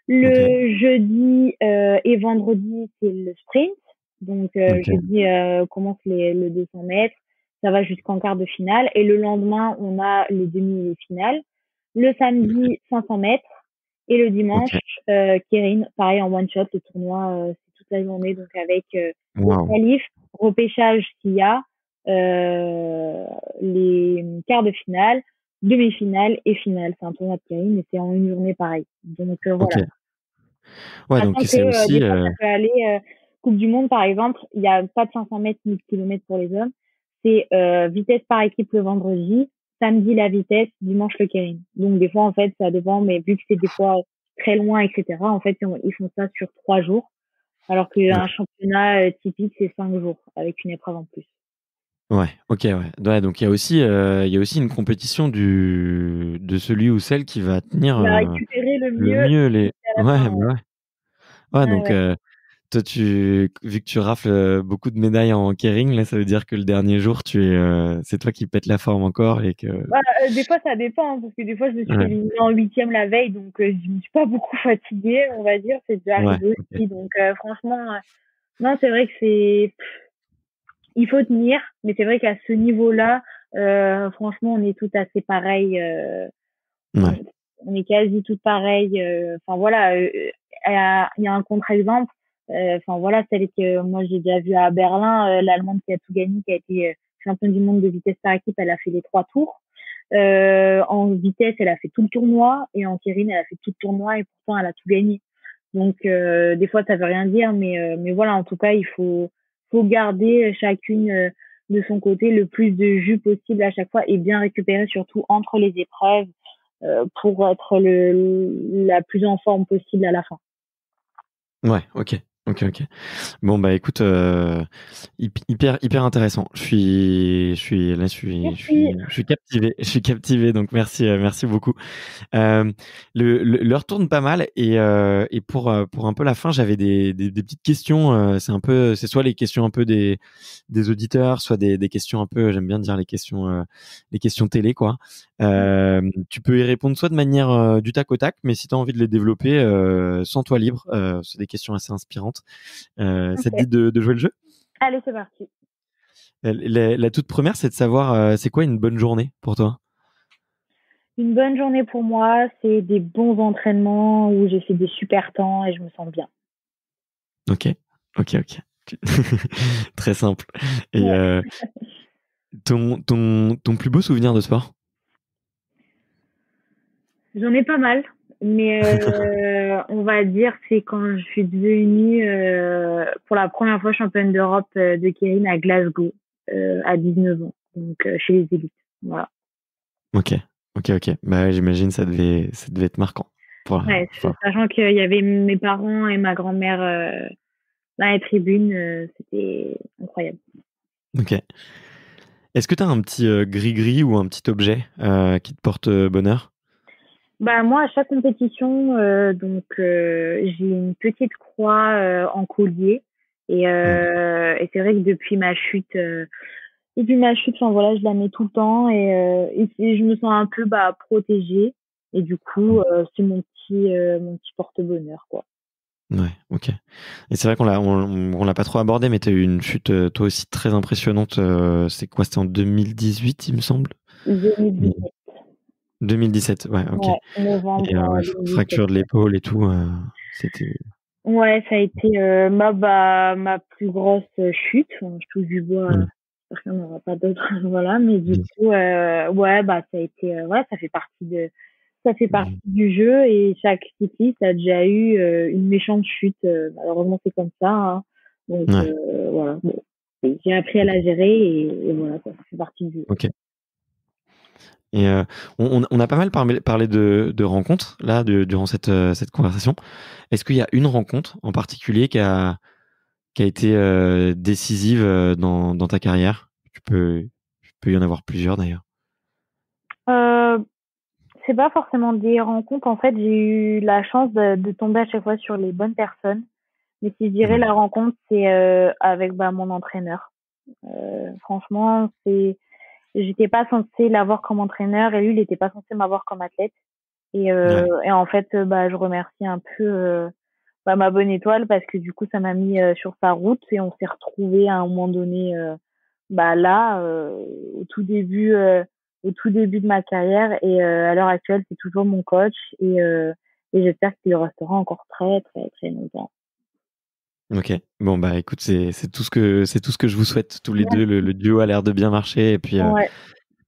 ok, Le jeudi et vendredi, c'est le sprint. Donc, ok, jeudi, commence le 200 mètres. Ça va jusqu'en quart de finale. Et le lendemain, on a les demi et les finales. Le samedi, 500 mètres. Et le dimanche, ok. Keirin, pareil en one shot. Le tournoi, c'est toute la journée. Donc, avec les Waouh. qualifs, repêchage s'il y a, les quarts de finale, demi-finale et finale. C'est un tournoi de Keirin, mais c'est en une journée pareil. Donc, Ok. voilà. Ouais, donc Sachant que c'est aussi. des fois, ça peut aller, Coupe du Monde, par exemple, il n'y a pas de 500 mètres ni de kilomètres pour les hommes. C'est vitesse par équipe le vendredi, samedi la vitesse, dimanche le keirin. Donc des fois, en fait, ça dépend, mais vu que c'est des fois très loin, etc., en fait, ils font ça sur 3 jours, alors qu'un Ouais. championnat typique, c'est 5 jours, avec une épreuve en plus. Ouais, ok, ouais. Ouais, donc il y a aussi une compétition de celui ou celle qui va tenir Il a récupéré le le mieux mieux les. jusqu'à la Ouais, fin, bah ouais. ouais. Ouais, Ouais, donc ouais. toi, vu que tu rafles beaucoup de médailles en keirin, là, ça veut dire que le dernier jour, c'est toi qui pètes la forme encore et que. Bah, des fois, ça dépend, hein, parce que des fois, je me suis Ouais, éliminée en huitième la veille, donc je me suis pas beaucoup fatiguée, on va dire. C'est déjà ouais, arrivé ok. aussi. Donc, franchement, non, c'est vrai que il faut tenir, mais c'est vrai qu'à ce niveau-là, franchement, on est toutes assez pareilles. On, Ouais, on est quasi toutes pareilles. Enfin, voilà, il y a un contre-exemple. Enfin, voilà, celle que moi, j'ai déjà vue à Berlin, l'Allemande qui a tout gagné, qui a été championne du monde de vitesse par équipe, elle a fait les 3 tours. En vitesse, elle a fait tout le tournoi et en keirin, elle a fait tout le tournoi et pourtant, elle a tout gagné. Donc, des fois, ça veut rien dire, mais voilà, en tout cas, faut garder chacune de son côté le plus de jus possible à chaque fois et bien récupérer surtout entre les épreuves pour être la plus en forme possible à la fin. ouais, ok. Ok, ok. Bon, bah écoute, hyper intéressant. Merci. Je suis captivé. Je suis captivé, donc merci beaucoup. Euh, l'heure tourne pas mal, et pour un peu la fin, j'avais des petites questions. C'est soit les questions un peu des auditeurs, soit des questions un peu, j'aime bien dire les questions télé, quoi. Tu peux y répondre soit de manière du tac au tac, mais si tu as envie de les développer, sans toi libre. C'est des questions assez inspirantes. Ça te Ok. dit de jouer le jeu? Allez, c'est parti. La toute première, c'est de savoir c'est quoi une bonne journée pour toi? Une bonne journée pour moi, c'est des bons entraînements où j'ai fait des super temps et je me sens bien. Ok, ok, ok. Très simple. Et Ouais. ton plus beau souvenir de sport? J'en ai pas mal, mais on va dire c'est quand je suis devenue pour la première fois championne d'Europe de keirin à Glasgow à 19 ans, donc chez les élites. Voilà. Ok, ok, ok. Bah ouais, j'imagine ça devait être marquant. Ouais, Pour sachant qu'il y avait mes parents et ma grand-mère dans les tribunes, c'était incroyable. Ok. Est-ce que tu as un petit gris-gris ou un petit objet qui te porte bonheur? Bah moi à chaque compétition j'ai une petite croix en collier Ouais. et c'est vrai que depuis ma chute, enfin voilà, je la mets tout le temps et je me sens un peu bah protégée et du coup c'est mon petit porte-bonheur quoi. Ouais, ok. Et c'est vrai on l'a pas trop abordé, mais tu as eu une chute toi aussi très impressionnante. C'est quoi? C'était en 2018, il me semble. Mais 2017. 2017, ouais, ok. Ouais, Et novembre ouais, 2017. fracture de l'épaule et tout. C'était. Ouais, ça a été ma plus grosse chute. Enfin, je touche du bois, Ouais, j'espère qu'il n'y en aura pas d'autres. Voilà, mais du bien sûr. coup, ouais, bah ça a été, ouais, ça fait partie de. ça fait partie Mmh. du jeu et chaque cycliste a déjà eu une méchante chute. Malheureusement, c'est comme ça, hein. Donc Ouais, voilà. Bon, j'ai appris à la gérer et voilà, quoi, ça fait partie du jeu. OK. Et on a pas mal parlé de rencontres là durant cette conversation. Est-ce qu'il y a une rencontre en particulier qui a été décisive dans ta carrière? Tu peux y en avoir plusieurs d'ailleurs. Euh, c'est pas forcément des rencontres. En fait, j'ai eu la chance de tomber à chaque fois sur les bonnes personnes. Mais si je dirais Ouais, la rencontre, c'est avec mon entraîneur. Franchement, j'étais pas censée l'avoir comme entraîneur et lui, il était pas censé m'avoir comme athlète. ouais, Et en fait, je remercie un peu ma bonne étoile parce que du coup, ça m'a mis sur sa route et on s'est retrouvés à un moment donné là au tout début de ma carrière et à l'heure actuelle, c'est toujours mon coach et j'espère qu'il le restera encore très très très longtemps. OK. Bon, bah, écoute, c'est tout ce que je vous souhaite tous les 2. Le duo a l'air de bien marcher et Ouais,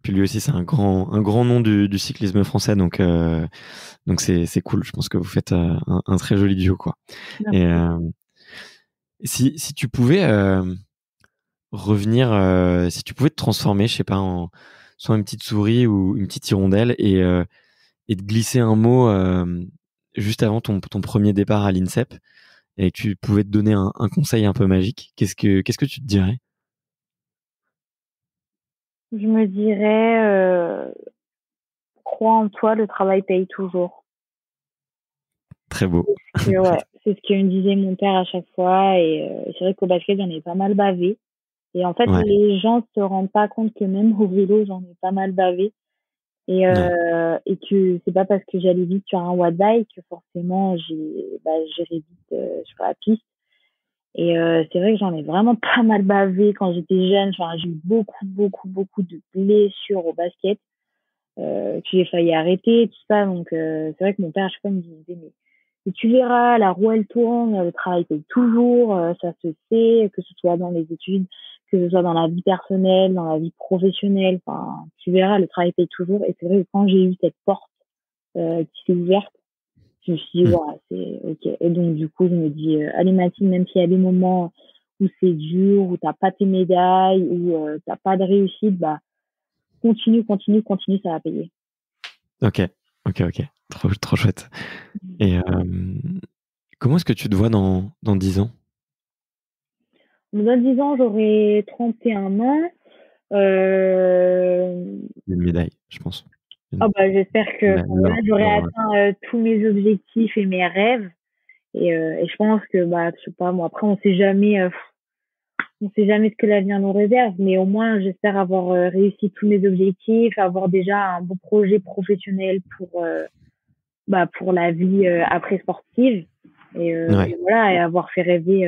puis lui aussi, c'est un grand nom du cyclisme français donc c'est cool. Je pense que vous faites un très joli duo, quoi. Et merci. si tu pouvais revenir, si tu pouvais te transformer, je sais pas, en soit une petite souris ou une petite hirondelle et te glisser un mot juste avant ton premier départ à l'INSEP et que tu pouvais te donner un conseil un peu magique, qu'est-ce que tu te dirais? Je me dirais, crois en toi, le travail paye toujours. Très beau. C'est ce que me disait mon père à chaque fois et c'est vrai qu'au basket, j'en ai pas mal bavé et en fait, Ouais, les gens se rendent pas compte que même au vélo, j'en ai pas mal bavé ouais, et que c'est pas parce que j'allais vite sur un watt bike que forcément j'irai vite sur la piste et c'est vrai que j'en ai vraiment pas mal bavé quand j'étais jeune. Enfin, j'ai eu beaucoup, beaucoup, beaucoup de blessures au basket. Que j'ai failli arrêter, tout ça. Donc, c'est vrai que mon père, à chaque fois, me disait, mais tu verras, la roue, elle tourne, le travail paye toujours, ça se sait, que ce soit dans les études, que ce soit dans la vie personnelle, dans la vie professionnelle. Enfin, tu verras, le travail paye toujours. Et c'est vrai que quand j'ai eu cette porte qui s'est ouverte, je me suis dit, mmh, voilà, c'est OK. Et donc, du coup, je me dis, allez, Mathilde, même s'il y a des moments où c'est dur, où t'as pas tes médailles, où t'as pas de réussite, continue, continue, continue, ça va payer. OK, OK, OK. Trop trop chouette. Et comment est-ce que tu te vois dans 10 ans? Dans 10 ans, j'aurai 31 ans. Euh... Une médaille, je pense. Une J'espère que la là, l'or j'aurai l'or, atteint tous mes objectifs et mes rêves. Et je pense que, je sais pas, moi, après, on sait jamais ce que l'avenir nous réserve, mais au moins, j'espère avoir réussi tous mes objectifs, avoir déjà un beau projet professionnel pour la vie après sportive. ouais. Et voilà, et avoir fait rêver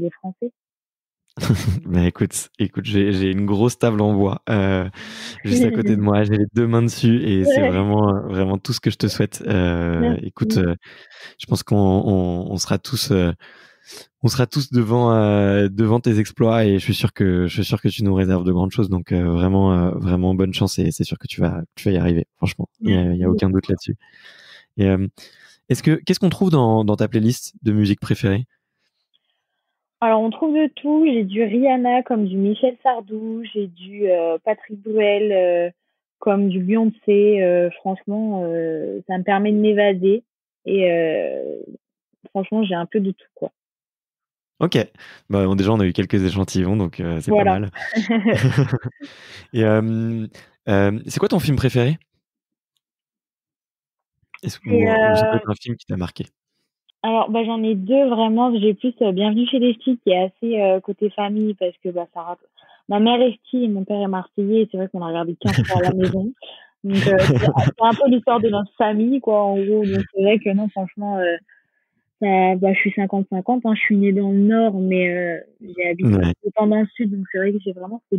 les Français. Bah, écoute, j'ai une grosse table en bois, juste à côté de moi. J'ai les 2 mains dessus et c'est vraiment tout ce que je te souhaite. Écoute, Merci. je pense qu'on sera tous devant tes exploits et je suis sûr que tu nous réserves de grandes choses. Donc vraiment bonne chance et c'est sûr que tu vas y arriver. Franchement, il y a Merci. aucun doute là-dessus. Et qu'est-ce qu'on trouve dans ta playlist de musique préférée? Alors, on trouve de tout. J'ai du Rihanna comme du Michel Sardou. J'ai du Patrick Bruel comme du Beyoncé. Franchement, ça me permet de m'évader. Et franchement, j'ai un peu de tout, quoi. OK. Bah, bon, déjà, on a eu quelques échantillons, donc c'est pas Voilà. mal. Et c'est quoi ton film préféré? Et, Ou ça peut être un film qui t'a marqué? alors, j'en ai deux vraiment. J'ai plus Bienvenue chez les filles qui est assez côté famille parce que ma mère est fille et mon père est marseillais. Et c'est vrai qu'on a regardé 15 fois à la maison. Donc, c'est un peu l'histoire de notre famille, quoi, en gros. Donc, c'est vrai que non, franchement, je suis 50-50, hein. Je suis née dans le Nord, mais j'ai habité Ouais. tout le temps dans le Sud. Donc, c'est vrai que j'ai vraiment ces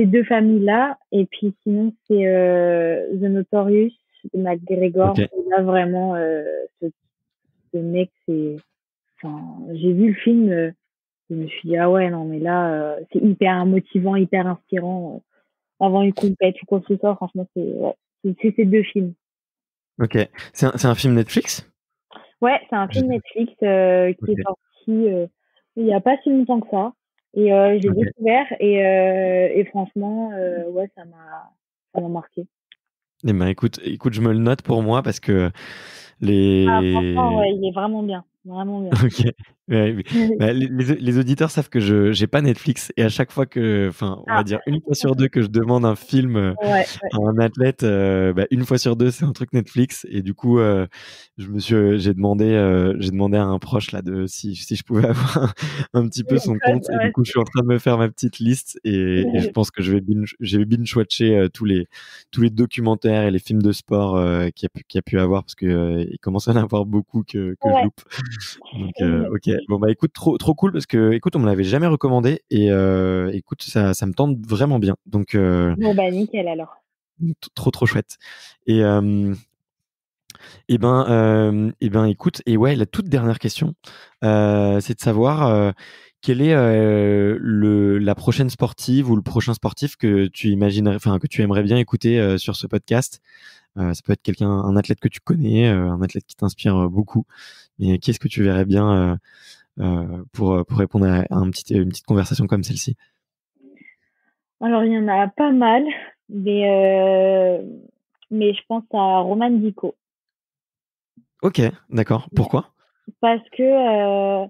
deux familles-là. Et puis, sinon, c'est The Notorious de McGregor. OK. Et là, vraiment, ce mec, j'ai vu le film, je me suis dit, ah ouais, non, mais là, c'est hyper motivant, hyper inspirant. Avant une compète ou quoi que ce soit, franchement, C'est ces deux films. Ok. C'est un film Netflix? Ouais, c'est un film Netflix qui Ok. est sorti il y a pas si longtemps que ça. Et j'ai Ok. découvert et franchement, ouais, ça m'a marqué. Eh ben, écoute, je me le note pour moi parce que Ah, franchement, les ouais, il est vraiment bien, vraiment bien. OK. Ouais, oui. Bah, les auditeurs savent que je j'ai pas Netflix et à chaque fois que enfin, on va Ah, dire une fois sur 2 que je demande un film, ouais, ouais. à un athlète, bah, une fois sur 2 c'est un truc Netflix et du coup, j'ai demandé à un proche là de si je pouvais avoir un petit peu Le son code, compte et du coup, je suis en train de me faire ma petite liste et je ouais. pense que je vais binge-watcher, tous les documentaires et les films de sport, qu'il y a pu avoir parce que, il commence à en avoir beaucoup que je Ouais. loupe. Donc OK. Bon bah écoute, trop cool parce que écoute, on me l'avait jamais recommandé et écoute, ça me tente vraiment bien. Donc Bon, bah, nickel alors. trop chouette. Et écoute, et ouais, la toute dernière question, c'est de savoir quelle est la prochaine sportive ou le prochain sportif que tu imaginerais, enfin que tu aimerais bien écouter sur ce podcast. Ça peut être un athlète que tu connais, un athlète qui t'inspire beaucoup. Mais qui est-ce que tu verrais bien pour répondre à une petite conversation comme celle-ci? Alors, il y en a pas mal, mais, mais je pense à Romane Dico. Ok, d'accord. Ouais. Pourquoi? Parce que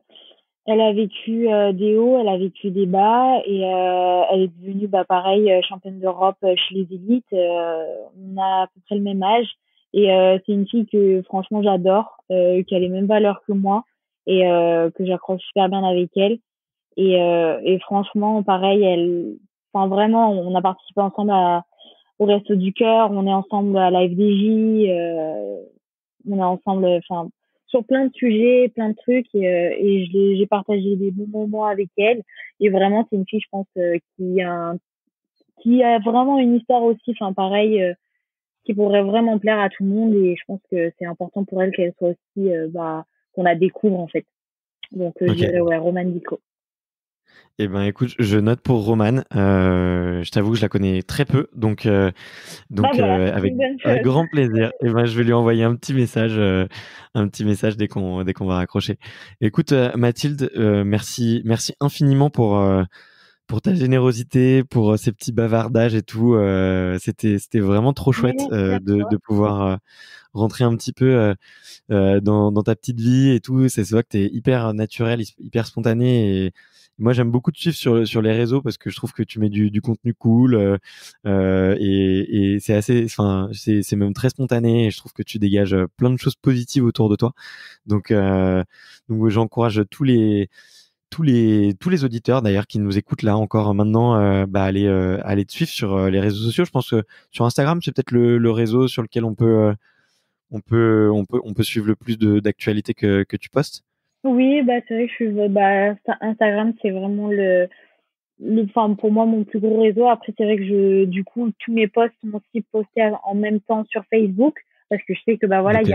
elle a vécu des hauts, elle a vécu des bas et elle est devenue bah pareil championne d'Europe chez les élites. On a à peu près le même âge et c'est une fille que franchement j'adore, qui a les mêmes valeurs que moi et que j'accroche super bien avec elle. Et franchement pareil, enfin vraiment on a participé ensemble au Resto du Cœur, on est ensemble à la FDJ, on est ensemble, enfin, sur plein de sujets, plein de trucs, et j'ai partagé des bons moments avec elle. Et vraiment, c'est une fille, je pense, qui a vraiment une histoire aussi, enfin, pareil, qui pourrait vraiment plaire à tout le monde. Et je pense que c'est important pour elle qu'elle soit aussi, bah, qu'on la découvre, en fait. Donc, je Ok. dirais, ouais, Romane Dico. Eh ben, écoute, je note pour Romane. Je t'avoue que je la connais très peu, donc Bah voilà, c'est avec une bonne avec chose. grand plaisir. Et ben, je vais lui envoyer un petit message dès qu'on va raccrocher. Écoute, Mathilde, merci infiniment pour ta générosité, pour ces petits bavardages et tout. C'était vraiment trop Mais chouette merci à de toi. de pouvoir rentrer un petit peu dans ta petite vie et tout. C'est vrai que t'es hyper naturel, hyper spontané. Et moi, j'aime beaucoup te suivre sur les réseaux parce que je trouve que tu mets du contenu cool et c'est assez, enfin, c'est même très spontané. Et je trouve que tu dégages plein de choses positives autour de toi. Donc, j'encourage tous les auditeurs d'ailleurs qui nous écoutent là encore maintenant, bah aller te suivre sur les réseaux sociaux. Je pense que sur Instagram, c'est peut-être le réseau sur lequel on peut suivre le plus d'actualités que tu postes. Oui, bah c'est vrai que bah, Instagram, c'est vraiment enfin, pour moi, mon plus gros réseau. Après, c'est vrai que du coup, tous mes posts sont aussi postés en même temps sur Facebook, parce que je sais que, bah voilà, Ok.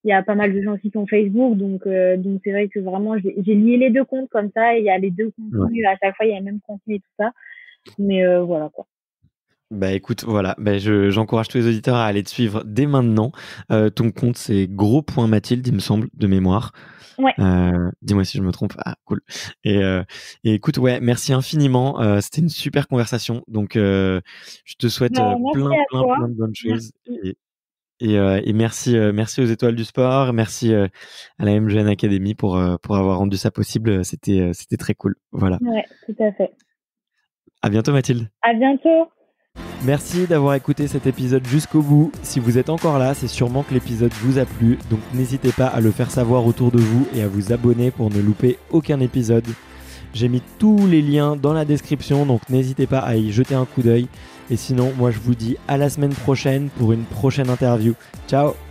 il y a pas mal de gens aussi qui ont Facebook, donc c'est vrai que vraiment, j'ai lié les deux comptes comme ça, et il y a les deux Ouais. contenus, à chaque fois, il y a le même contenu et tout ça. Mais, voilà, quoi. Bah écoute, voilà, bah j'encourage tous les auditeurs à aller te suivre dès maintenant. Ton compte c'est gros.mathilde, il me semble, de mémoire. Ouais. Dis-moi si je me trompe. Ah, cool. Et, euh, et écoute, ouais, merci infiniment. C'était une super conversation. Donc, je te souhaite Bah, merci plein, à plein, toi. plein de bonnes choses. Merci. Et merci aux Étoiles du Sport. Merci à la MGN Academy pour avoir rendu ça possible. C'était très cool. Voilà. Ouais, tout à fait. À bientôt, Mathilde. À bientôt. Merci d'avoir écouté cet épisode jusqu'au bout. Si vous êtes encore là, c'est sûrement que l'épisode vous a plu. Donc, n'hésitez pas à le faire savoir autour de vous et à vous abonner pour ne louper aucun épisode. J'ai mis tous les liens dans la description, donc n'hésitez pas à y jeter un coup d'œil. Et sinon, moi je vous dis à la semaine prochaine pour une prochaine interview. Ciao!